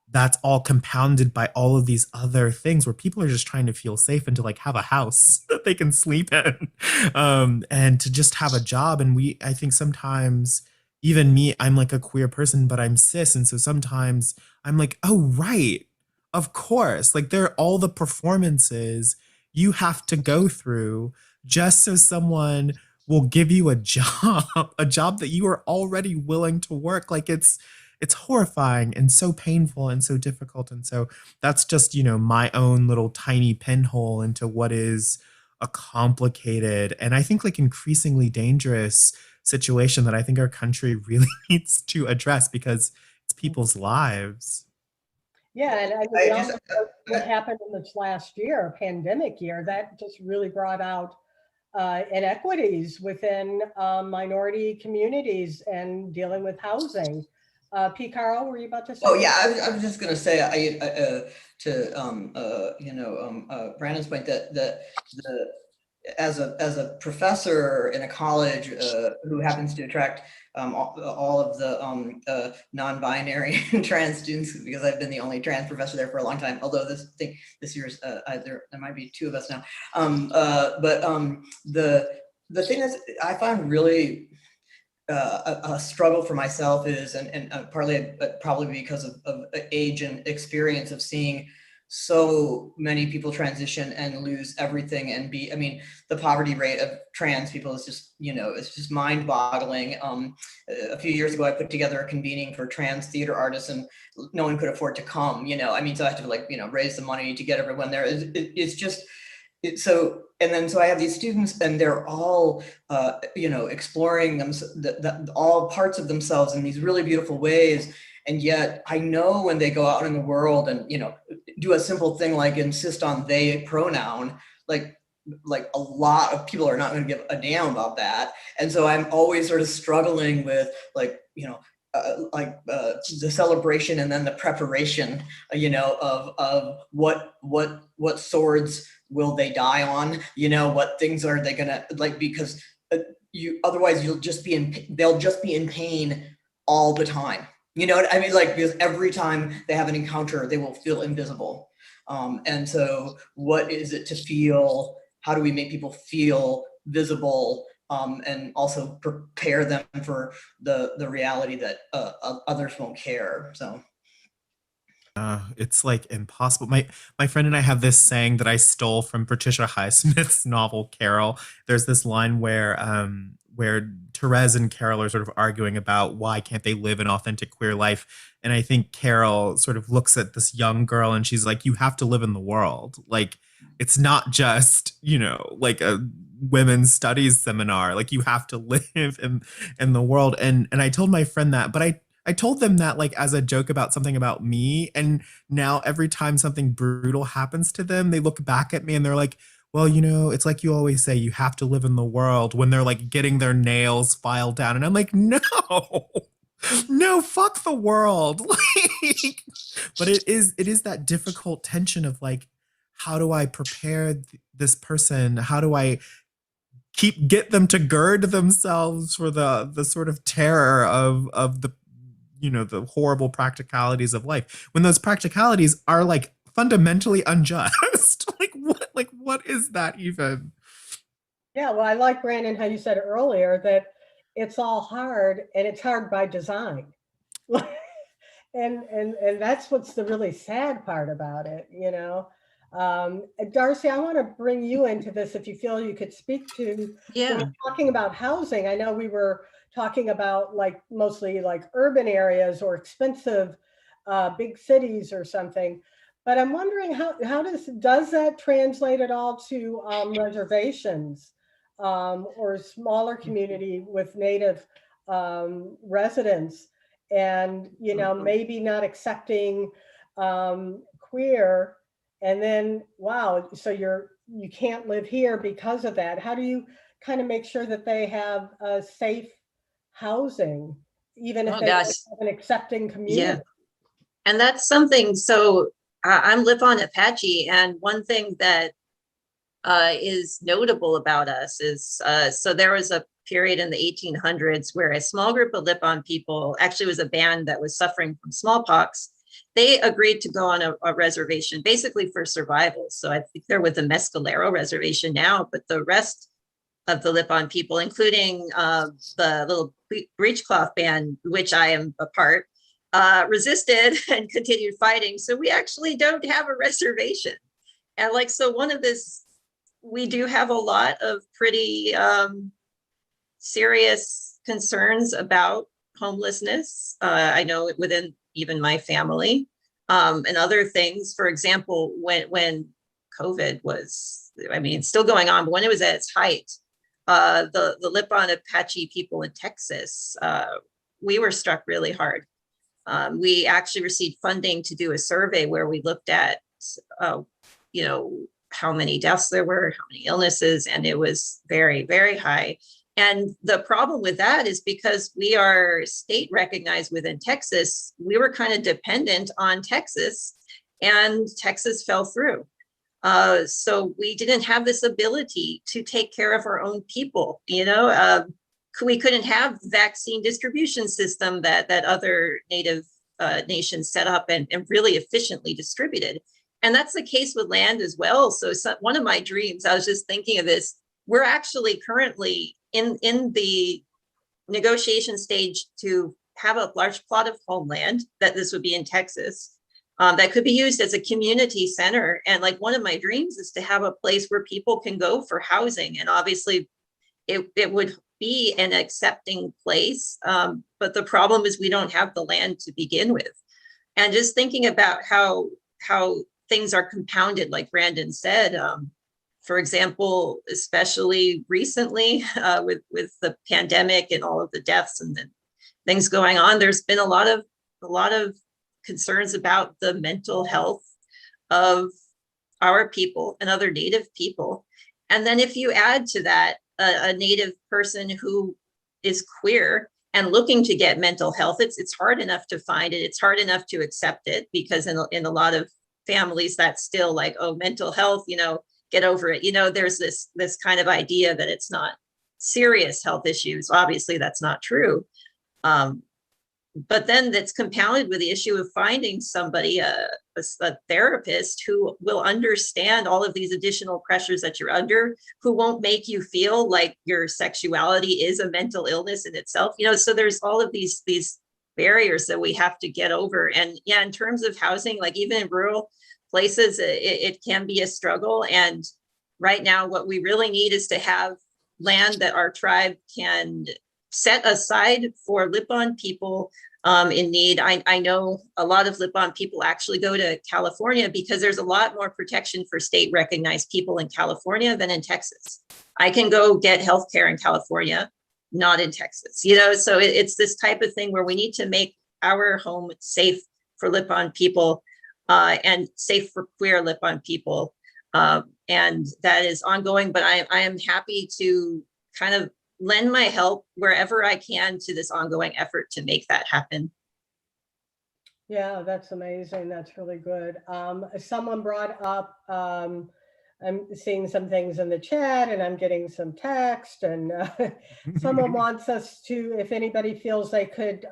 That's all compounded by all of these other things where people are just trying to feel safe and to like have a house that they can sleep in, and to just have a job. And I think sometimes, even me, I'm like a queer person, but I'm cis. And so sometimes I'm like, oh, right, of course. Like, there are all the performances you have to go through just so someone will give you a job that you are already willing to work. Like, it's horrifying and so painful and so difficult. And so that's just, you know, my own little tiny pinhole into what is a complicated and I think like increasingly dangerous situation that I think our country really needs to address because it's people's lives. Yeah, and I we just, also know what happened in this last year, pandemic year, that just really brought out inequities within minority communities and dealing with housing. P. Carl, were you about to say? oh yeah, I was just gonna say, to Brandon's point, that the as a professor in a college who happens to attract all of the non-binary and trans students, because I've been the only trans professor there for a long time. Although this year's there might be two of us now. But the thing that I find really a struggle for myself is, and partly probably because of age and experience of seeing so many people transition and lose everything and I mean, the poverty rate of trans people is just, it's just mind boggling. A few years ago, I put together a convening for trans theater artists and no one could afford to come, I mean, so I had to raise the money to get everyone there. It's just, so I have these students and they're all, exploring all parts of themselves in these really beautiful ways. And yet I know when they go out in the world and, do a simple thing like insist on they pronoun, like a lot of people are not going to give a damn about that. And so I'm always sort of struggling with the celebration and then the preparation, of what swords will they die on, what things are they gonna because otherwise they'll just be in pain all the time. You know what I mean? Because every time they have an encounter, they will feel invisible. And so what is it to feel? How do we make people feel visible? And also prepare them for the reality that others won't care. So it's impossible. My friend and I have this saying that I stole from Patricia Highsmith's novel Carol. There's this line where Therese and Carol are sort of arguing about why can't they live an authentic queer life. And I think Carol sort of looks at this young girl and she's like, you have to live in the world. It's not just, a women's studies seminar. You have to live in the world. And I told my friend that, but I told them that as a joke about something about me. And now every time something brutal happens to them, they look back at me and they're like, well, it's like you always say, you have to live in the world, when they're getting their nails filed down. And I'm like, no, fuck the world. But it is that difficult tension of how do I prepare this person? How do I get them to gird themselves for the sort of terror of the, the horrible practicalities of life, when those practicalities are fundamentally unjust? What is that even? Yeah, well, I like, Brandon, how you said earlier that it's all hard and it's hard by design. and that's what's the really sad part about it, Darcy, I want to bring you into this if you feel you could speak to. Yeah. When we're talking about housing, I know we were talking about mostly urban areas or expensive big cities or something. But I'm wondering how does that translate at all to reservations or smaller community with Native residents, and maybe not accepting queer, and then wow, so you can't live here because of that. How do you kind of make sure that they have a safe housing, even if they have an accepting community? Yeah, and that's something. So I'm Lipan Apache, and one thing that is notable about us is, so there was a period in the 1800s where a small group of Lipan people, actually was a band that was suffering from smallpox. They agreed to go on a reservation basically for survival. So I think they're with the Mescalero reservation now, but the rest of the Lipan people, including the little breechcloth band, which I am a part, resisted and continued fighting. So we actually don't have a reservation. And so one of this, we do have a lot of pretty serious concerns about homelessness. I know within even my family and other things. For example, when COVID was, it's still going on, but when it was at its height, the Lipan Apache people in Texas, we were struck really hard. We actually received funding to do a survey where we looked at, how many deaths there were, how many illnesses, and it was very, very high. And the problem with that is because we are state recognized within Texas, we were kind of dependent on Texas, and Texas fell through. So we didn't have this ability to take care of our own people, we couldn't have the vaccine distribution system that other native nations set up and really efficiently distributed. And that's the case with land as well. So one of my dreams, I was just thinking of this, we're actually currently in the negotiation stage to have a large plot of homeland, that this would be in Texas, that could be used as a community center. And like one of my dreams is to have a place where people can go for housing. And obviously it would be an accepting place. But the problem is we don't have the land to begin with. And just thinking about how things are compounded, like Brandon said, for example, especially recently with the pandemic and all of the deaths and the things going on, there's been a lot of concerns about the mental health of our people and other Native people. And then if you add to that a Native person who is queer and looking to get mental health, it's hard enough to find it. It's hard enough to accept it, because in a lot of families that's still like, oh, mental health, get over it. There's this kind of idea that it's not serious health issues. Obviously that's not true. But then that's compounded with the issue of finding somebody, a therapist who will understand all of these additional pressures that you're under, who won't make you feel like your sexuality is a mental illness in itself. So there's all of these barriers that we have to get over. And yeah, in terms of housing, like even in rural places, it can be a struggle. And right now, what we really need is to have land that our tribe can set aside for Lipan people in need. I know a lot of Lipan people actually go to California because there's a lot more protection for state recognized people in California than in Texas. I can go get healthcare in California, not in Texas, so it's this type of thing where we need to make our home safe for Lipan people and safe for queer Lipan people. And that is ongoing, but I am happy to kind of lend my help wherever I can to this ongoing effort to make that happen. Yeah, that's amazing. That's really good. Someone brought up, I'm seeing some things in the chat and I'm getting some text, and someone wants us to, if anybody feels they could,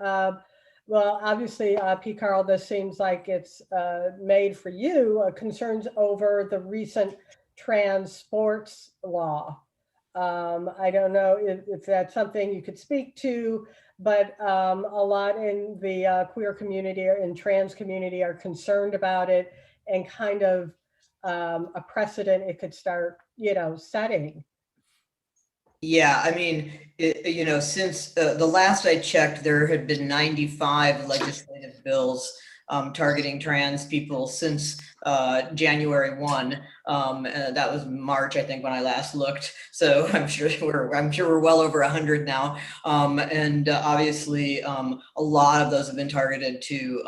well, obviously, P. Carl, this seems like it's made for you, concerns over the recent trans sports law. I don't know if that's something you could speak to, but a lot in the queer community and trans community are concerned about it, and kind of a precedent it could start, setting. Yeah, I mean, since the last I checked, there had been 95 legislative bills targeting trans people since January 1. That was March, I think, when I last looked. So I'm sure we're well over 100 now. And obviously, a lot of those have been targeted to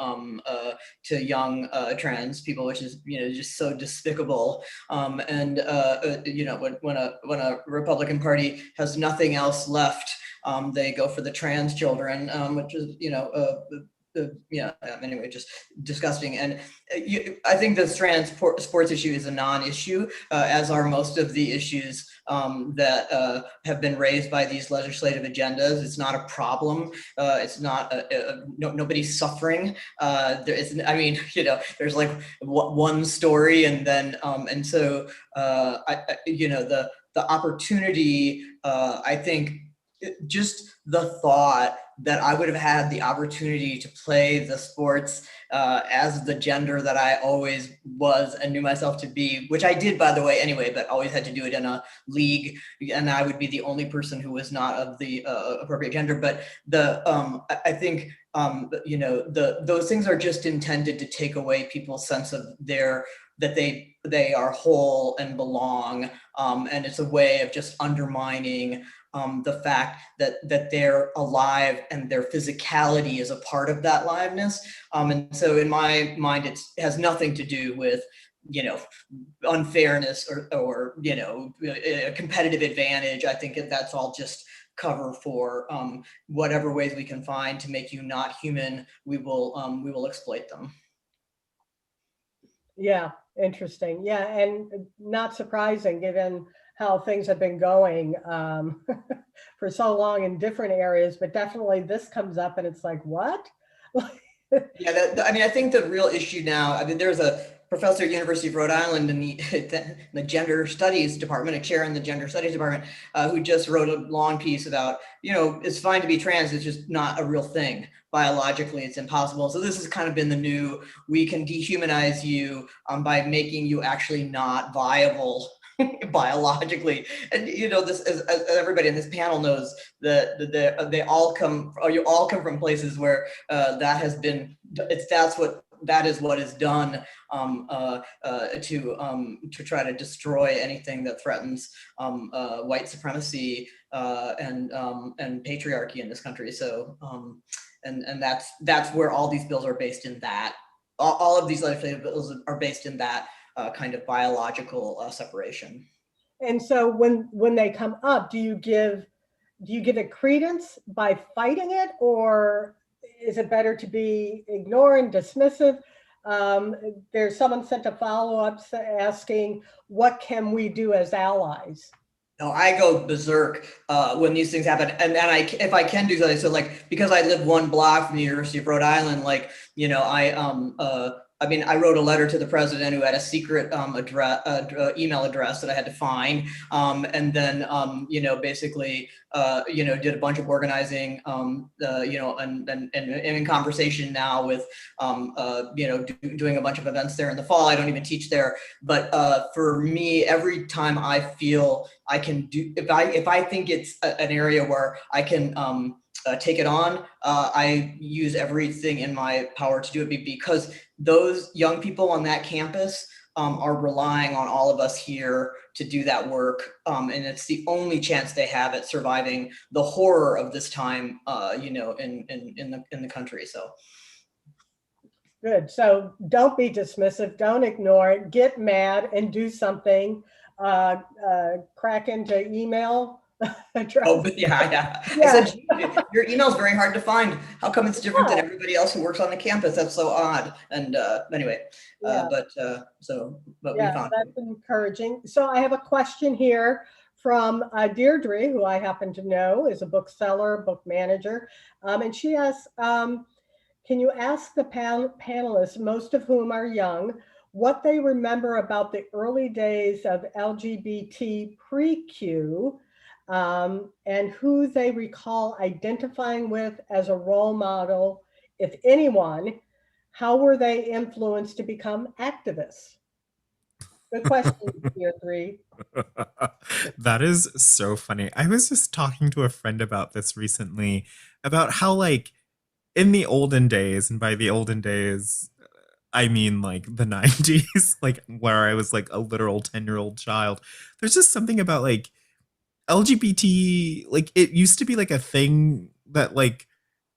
young trans people, which is just so despicable. And when a Republican Party has nothing else left, they go for the trans children, which is anyway, just disgusting. And I think the trans sports issue is a non-issue, as are most of the issues that have been raised by these legislative agendas. It's not a problem. It's not nobody's suffering. There isn't. I mean, there's like one story, and then and so the opportunity. I think just the thought that I would have had the opportunity to play the sports as the gender that I always was and knew myself to be, which I did, by the way, anyway, but always had to do it in a league, and I would be the only person who was not of the appropriate gender. But I think those things are just intended to take away people's sense of that they are whole and belong, and it's a way of just undermining the fact that they're alive and their physicality is a part of that liveness. And so in my mind, it has nothing to do with, you know, unfairness or you know, a competitive advantage. I think that's all just cover for whatever ways we can find to make you not human. We will exploit them. Yeah, interesting. Yeah, and not surprising given how things have been going for so long in different areas, but definitely this comes up and it's like, what? Yeah, I mean, I think the real issue now, I mean, there's a professor at University of Rhode Island in the gender studies department, a chair in the gender studies department, who just wrote a long piece about, you know, it's fine to be trans, it's just not a real thing. Biologically, it's impossible. So this has kind of been the new, we can dehumanize you by making you actually not viable biologically. And you know, this, as everybody in this panel knows, that they all come, or you all come from places where that has been, that is what is done to try to destroy anything that threatens white supremacy and patriarchy in this country. So and that's where all these bills are based in. That all of these legislative bills are based in that kind of biological separation. And so when they come up, do you give it credence by fighting it, or is it better to be ignorant, dismissive? There's someone sent a follow-up asking, what can we do as allies? No, I go berserk when these things happen, and if I can do something, so like, because I live one block from the University of Rhode Island, like, you know, I mean, I wrote a letter to the president who had a secret email address that I had to find, and then you know, basically you know, did a bunch of organizing, you know, and in conversation now with you know, doing a bunch of events there in the fall. I don't even teach there, but for me, every time I feel I can do, if I think it's an area where I can take it on, I use everything in my power to do it, because those young people on that campus are relying on all of us here to do that work. And it's the only chance they have at surviving the horror of this time, you know, in the country. So. Good. So don't be dismissive, don't ignore it, get mad and do something, crack into email. Oh, yeah. I said, your email is very hard to find. How come it's different than everybody else who works on the campus? That's so odd. And anyway, we found that's encouraging. So I have a question here from Deirdre, who I happen to know is a bookseller, book manager. And she asks, can you ask the panelists, most of whom are young, what they remember about the early days of LGBT pre-Q, and who they recall identifying with as a role model, if anyone? How were they influenced to become activists? Good question, Deirdre. That is so funny. I was just talking to a friend about this recently, about how, like, in the olden days, and by the olden days, I mean like the 90s, like where I was like a literal 10-year-old child, there's just something about like LGBT, like it used to be like a thing that like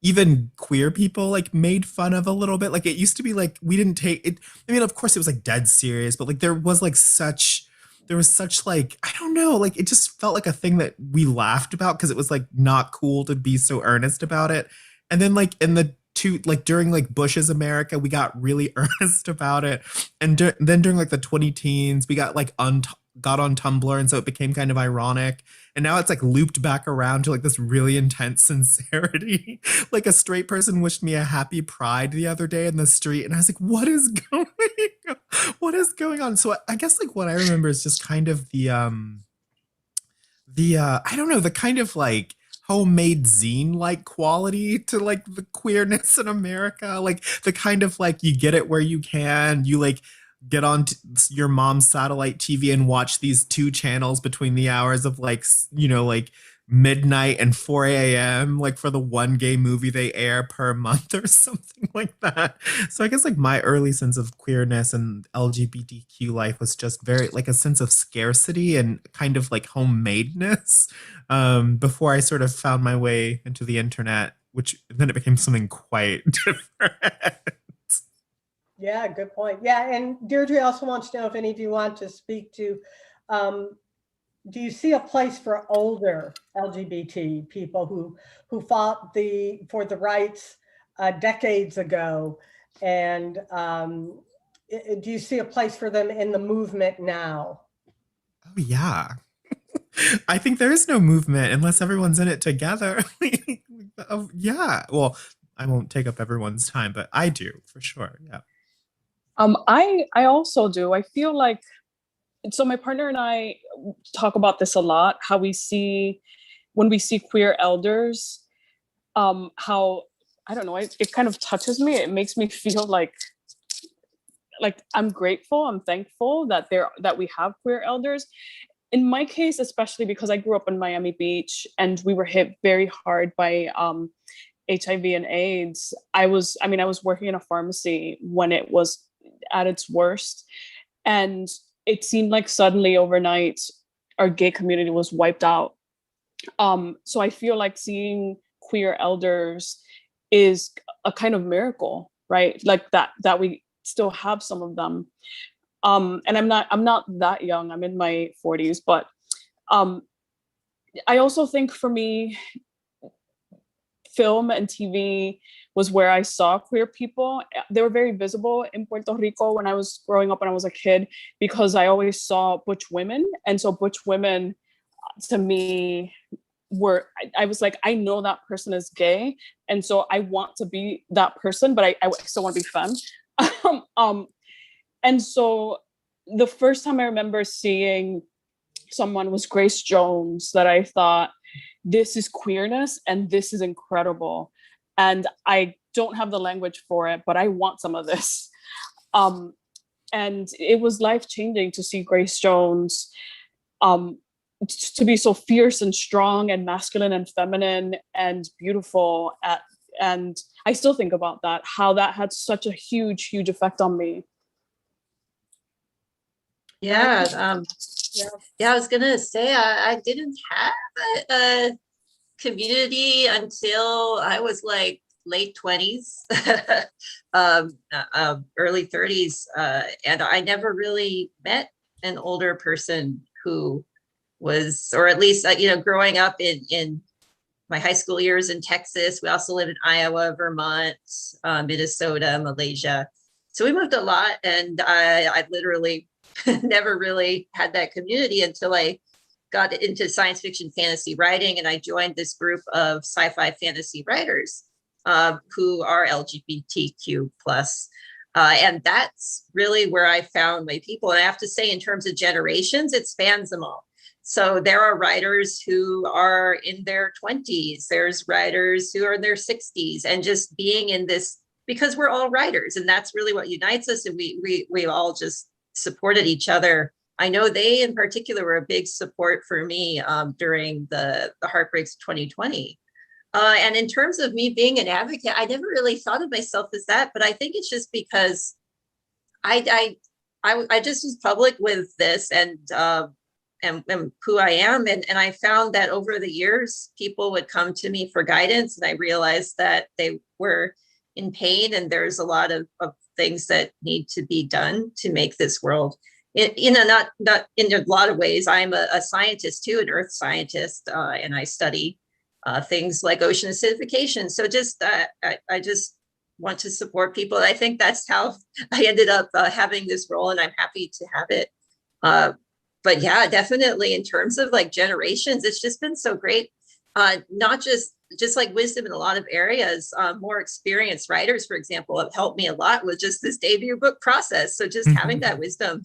even queer people like made fun of a little bit. Like it used to be like we didn't take it. I mean, of course it was like dead serious, but like there was such like, I don't know, like it just felt like a thing that we laughed about because it was like not cool to be so earnest about it. And then like during like Bush's America, we got really earnest about it. And then during like the 20 teens, we got like got on Tumblr, and so it became kind of ironic. And now it's like looped back around to like this really intense sincerity. Like a straight person wished me a happy Pride the other day in the street, and I was like, what is going on? So I guess like what I remember is just kind of the I don't know, the kind of like homemade zine like quality to like the queerness in America. Like the kind of like you get it where you can, you like get on your mom's satellite TV and watch these 2 channels between the hours of like, you know, like midnight and 4 a.m. like for the one gay movie they air per month or something like that. So I guess like my early sense of queerness and LGBTQ life was just very like a sense of scarcity and kind of like homemadeness before I sort of found my way into the internet, which then it became something quite different. Yeah, good point. Yeah, and Deirdre also wants to know if any of you want to speak to, do you see a place for older LGBT people who fought for the rights decades ago, and do you see a place for them in the movement now? Oh yeah. I think there is no movement unless everyone's in it together. Oh, yeah. Well, I won't take up everyone's time, but I do for sure. Yeah. I also do. I feel like, so my partner and I talk about this a lot, how we see, when we see queer elders, how, I don't know, it kind of touches me. It makes me feel like I'm grateful, I'm thankful that we have queer elders. In my case, especially because I grew up in Miami Beach and we were hit very hard by HIV and AIDS. I was working in a pharmacy when it was at its worst. And it seemed like suddenly overnight, our gay community was wiped out. So I feel like seeing queer elders is a kind of miracle, right? Like that we still have some of them. And I'm not that young, I'm in my 40s, but I also think for me, film and TV was where I saw queer people. They were very visible in Puerto Rico when I was growing up, when I was a kid, because I always saw butch women. And so butch women to me I was like, I know that person is gay. And so I want to be that person, but I still want to be femme. And so the first time I remember seeing someone was Grace Jones, that I thought, this is queerness and this is incredible. And I don't have the language for it, but I want some of this. And it was life-changing to see Grace Jones to be so fierce and strong and masculine and feminine and beautiful. And I still think about that, how that had such a huge, huge effect on me. Yeah. I was gonna say I didn't have a community until I was like late 20s, early 30s, and I never really met an older person who was, or at least growing up in my high school years in Texas. We also lived in Iowa, Vermont, Minnesota, Malaysia. So we moved a lot, and I literally never really had that community until I got into science fiction fantasy writing, and I joined this group of sci-fi fantasy writers who are LGBTQ plus. And that's really where I found my people. And I have to say, in terms of generations, it spans them all. So there are writers who are in their 20s, there's writers who are in their 60s, and just being in this, because we're all writers, and that's really what unites us. And we all just supported each other. I know they in particular were a big support for me during the heartbreaks of 2020. And in terms of me being an advocate, I never really thought of myself as that, but I think it's just because I just was public with this and who I am. And I found that over the years, people would come to me for guidance, and I realized that they were in pain, and there's a lot of things that need to be done to make this world, not in a lot of ways. I'm a scientist too, an earth scientist, and I study things like ocean acidification. So just I just want to support people. I think that's how I ended up having this role, and I'm happy to have it. But yeah, definitely in terms of like generations, it's just been so great. Not just like wisdom in a lot of areas. More experienced writers, for example, have helped me a lot with just this debut book process. So just having that wisdom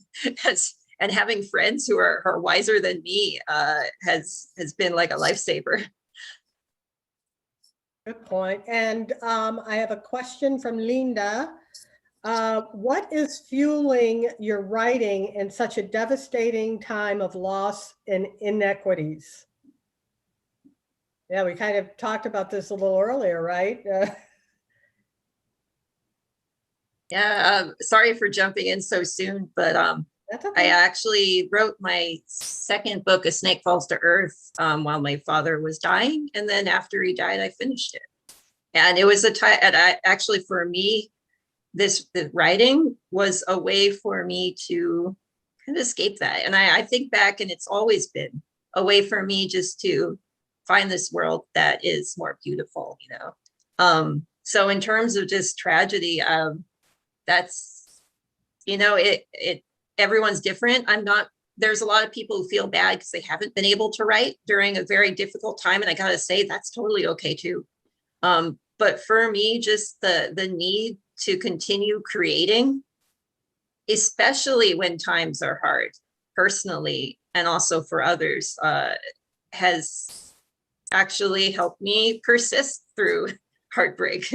and having friends who are wiser than me has been like a lifesaver. Good point. And I have a question from Linda. What is fueling your writing in such a devastating time of loss and inequities? Yeah, we kind of talked about this a little earlier, right? Yeah, sorry for jumping in so soon, but That's I okay. actually wrote my second book, A Snake Falls to Earth, while my father was dying. And then after he died, I finished it. And it was a time, and I actually, for me, the writing was a way for me to kind of escape that. And I think back, and it's always been a way for me just to find this world that is more beautiful, you know. So in terms of just tragedy, that's, you know, it everyone's different. I'm not, there's a lot of people who feel bad because they haven't been able to write during a very difficult time. And I gotta say, that's totally okay too. But for me, just the need to continue creating, especially when times are hard, personally, and also for others, has actually helped me persist through heartbreak.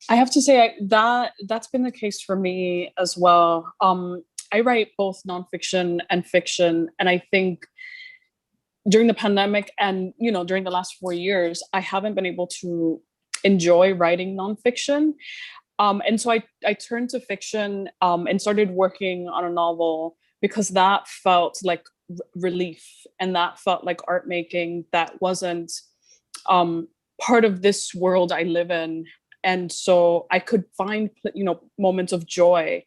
I have to say that's been the case for me as well. I write both nonfiction and fiction, and I think during the pandemic and during the last 4 years, I haven't been able to enjoy writing nonfiction, and so I turned to fiction and started working on a novel because that felt like relief, and that felt like art making that wasn't part of this world I live in. And so I could find moments of joy,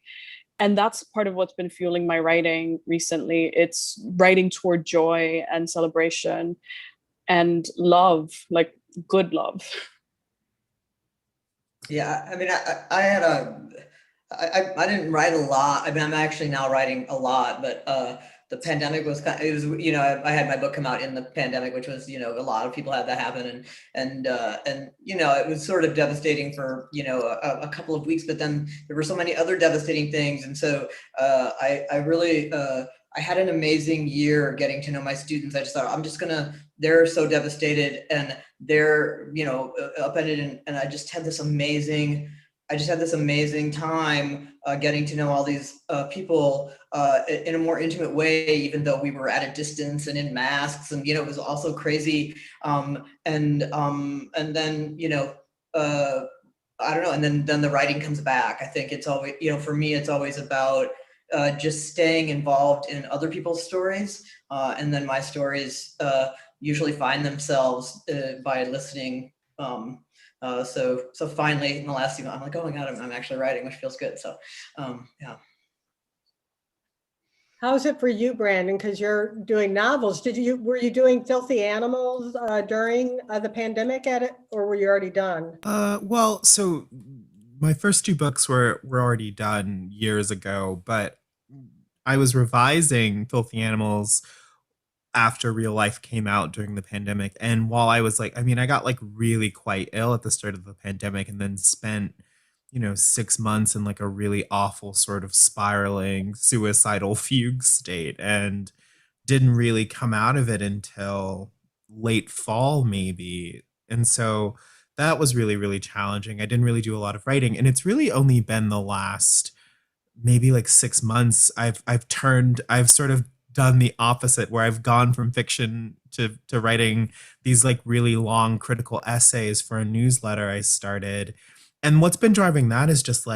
and that's part of what's been fueling my writing recently. It's writing toward joy and celebration and love, like good love. Yeah, I mean, I didn't write a lot. I mean, I'm actually now writing a lot, but the pandemic was it was, I had my book come out in the pandemic, which was, a lot of people had that happen, and it was sort of devastating for, a couple of weeks, but then there were so many other devastating things. And so I really, I had an amazing year getting to know my students. I just thought, they're so devastated and they're, upended. And I just had this amazing time getting to know all these people in a more intimate way, even though we were at a distance and in masks, and it was also crazy. And then I don't know. And then the writing comes back. I think it's always, for me, it's always about just staying involved in other people's stories, and then my stories usually find themselves by listening. So finally, in the last few months, I'm like, oh my God, I'm actually writing, which feels good. So, yeah. How's it for you, Brandon? Because you're doing novels. Were you doing Filthy Animals during the pandemic or were you already done? Well, so my first two books were already done years ago, but I was revising Filthy Animals after Real Life came out during the pandemic. And while I was I got really quite ill at the start of the pandemic, and then spent 6 months in a really awful sort of spiraling suicidal fugue state, and didn't really come out of it until late fall maybe. And so that was really, really challenging. I didn't really do a lot of writing, and it's really only been the last maybe 6 months I've sort of done the opposite, where I've gone from fiction to writing these really long critical essays for a newsletter I started. And what's been driving that is just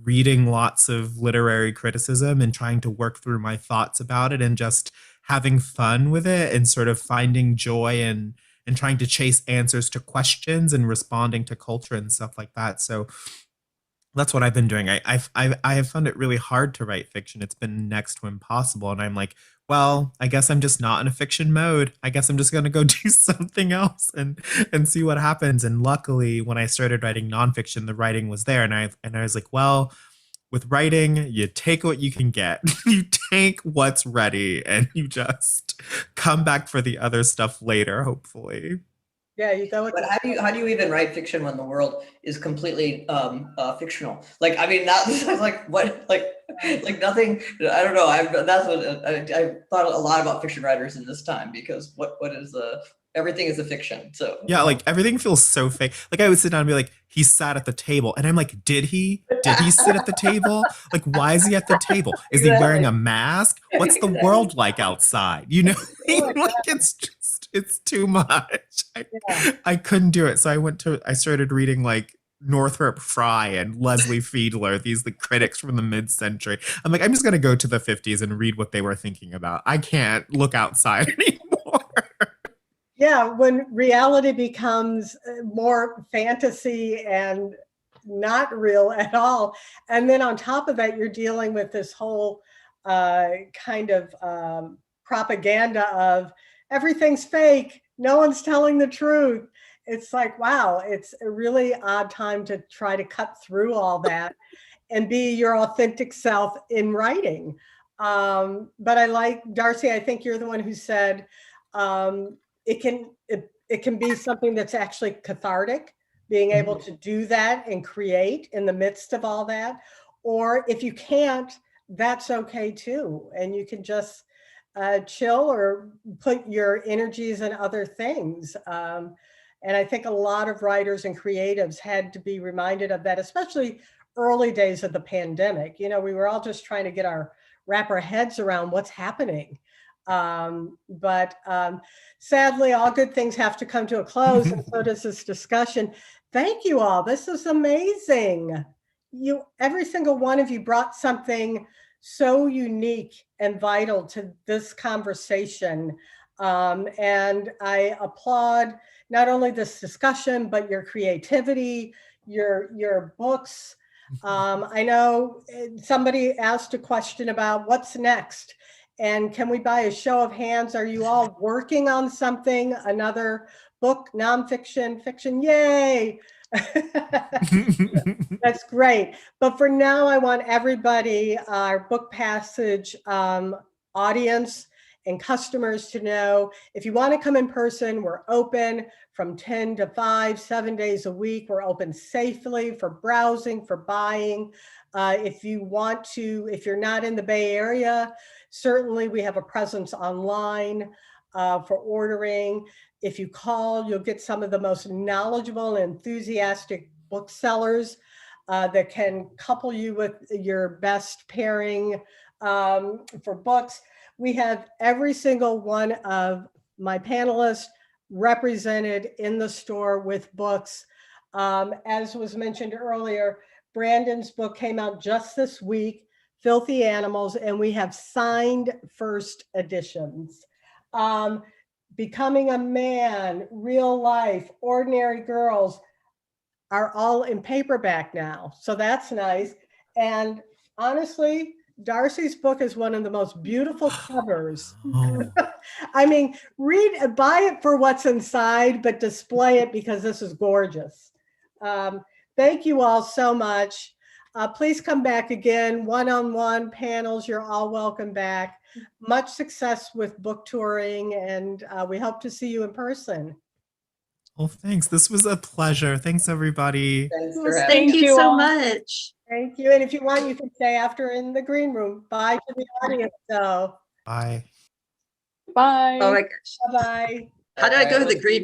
reading lots of literary criticism and trying to work through my thoughts about it, and just having fun with it, and sort of finding joy and trying to chase answers to questions and responding to culture and stuff like that. So that's what I've been doing. I have found it really hard to write fiction. It's been next to impossible. And I'm like, well, I guess I'm just not in a fiction mode. I guess I'm just going to go do something else and see what happens. And luckily, when I started writing nonfiction, the writing was there. And I was like, well, with writing, you take what you can get. You take what's ready, and you just come back for the other stuff later, hopefully. Yeah, you go with But how do you even write fiction when the world is completely fictional? That what nothing. I don't know. That's what I thought a lot about fiction writers in this time, because what is the everything is a fiction. So Yeah, like everything feels so fake. Like I would sit down and be like, he sat at the table. And I'm like, did he? Did he sit at the table? Like, why is he at the table? Is he wearing a mask? What's the world like outside? You know, like it's too much. I couldn't do it. So I started reading like Northrop Frye and Leslie Fiedler, the critics from the mid-century. I'm like, I'm just gonna go to the 50s and read what they were thinking about. I can't look outside anymore. Yeah, when reality becomes more fantasy and not real at all. And then on top of that, you're dealing with this whole kind of propaganda of everything's fake, no one's telling the truth. It's like, wow, it's a really odd time to try to cut through all that and be your authentic self in writing. But I like, Darcy, I think you're the one who said, it can be something that's actually cathartic, being able to do that and create in the midst of all that. Or if you can't, that's okay too. And you can just chill or put your energies in other things. And I think a lot of writers and creatives had to be reminded of that, especially early days of the pandemic. You know, we were all just trying to wrap our heads around what's happening. But sadly, all good things have to come to a close, and so does this discussion. Thank you all. This is amazing. Every single one of you brought something so unique and vital to this conversation. And I applaud not only this discussion, but your creativity, your books. I know somebody asked a question about what's next. And can we, by a show of hands, are you all working on something, another book, nonfiction, fiction? Yay! That's great. But for now, I want everybody, our Book Passage audience and customers to know, if you want to come in person, we're open from 10 to 5, 7 days a week. We're open safely for browsing, for buying. If you want to, if you're not in the Bay Area, certainly we have a presence online for ordering. If you call, you'll get some of the most knowledgeable and enthusiastic booksellers that can couple you with your best pairing for books. We have every single one of my panelists represented in the store with books. As was mentioned earlier, Brandon's book came out just this week, Filthy Animals, and we have signed first editions. Becoming a Man, Real Life, Ordinary Girls are all in paperback now. So that's nice. And honestly, Darcy's book is one of the most beautiful covers. Oh. I mean, buy it for what's inside, but display it because this is gorgeous. Thank you all so much. Please come back again, one-on-one panels. You're all welcome back. Much success with book touring, and we hope to see you in person. Well, thanks. This was a pleasure. Thanks, everybody. thanks for having Thank Thank you you so all. much. Thank you. And if you want, you can stay after in the green room. Bye to the audience, though. Bye. Bye. Oh my gosh. Bye-bye. How do I go to the green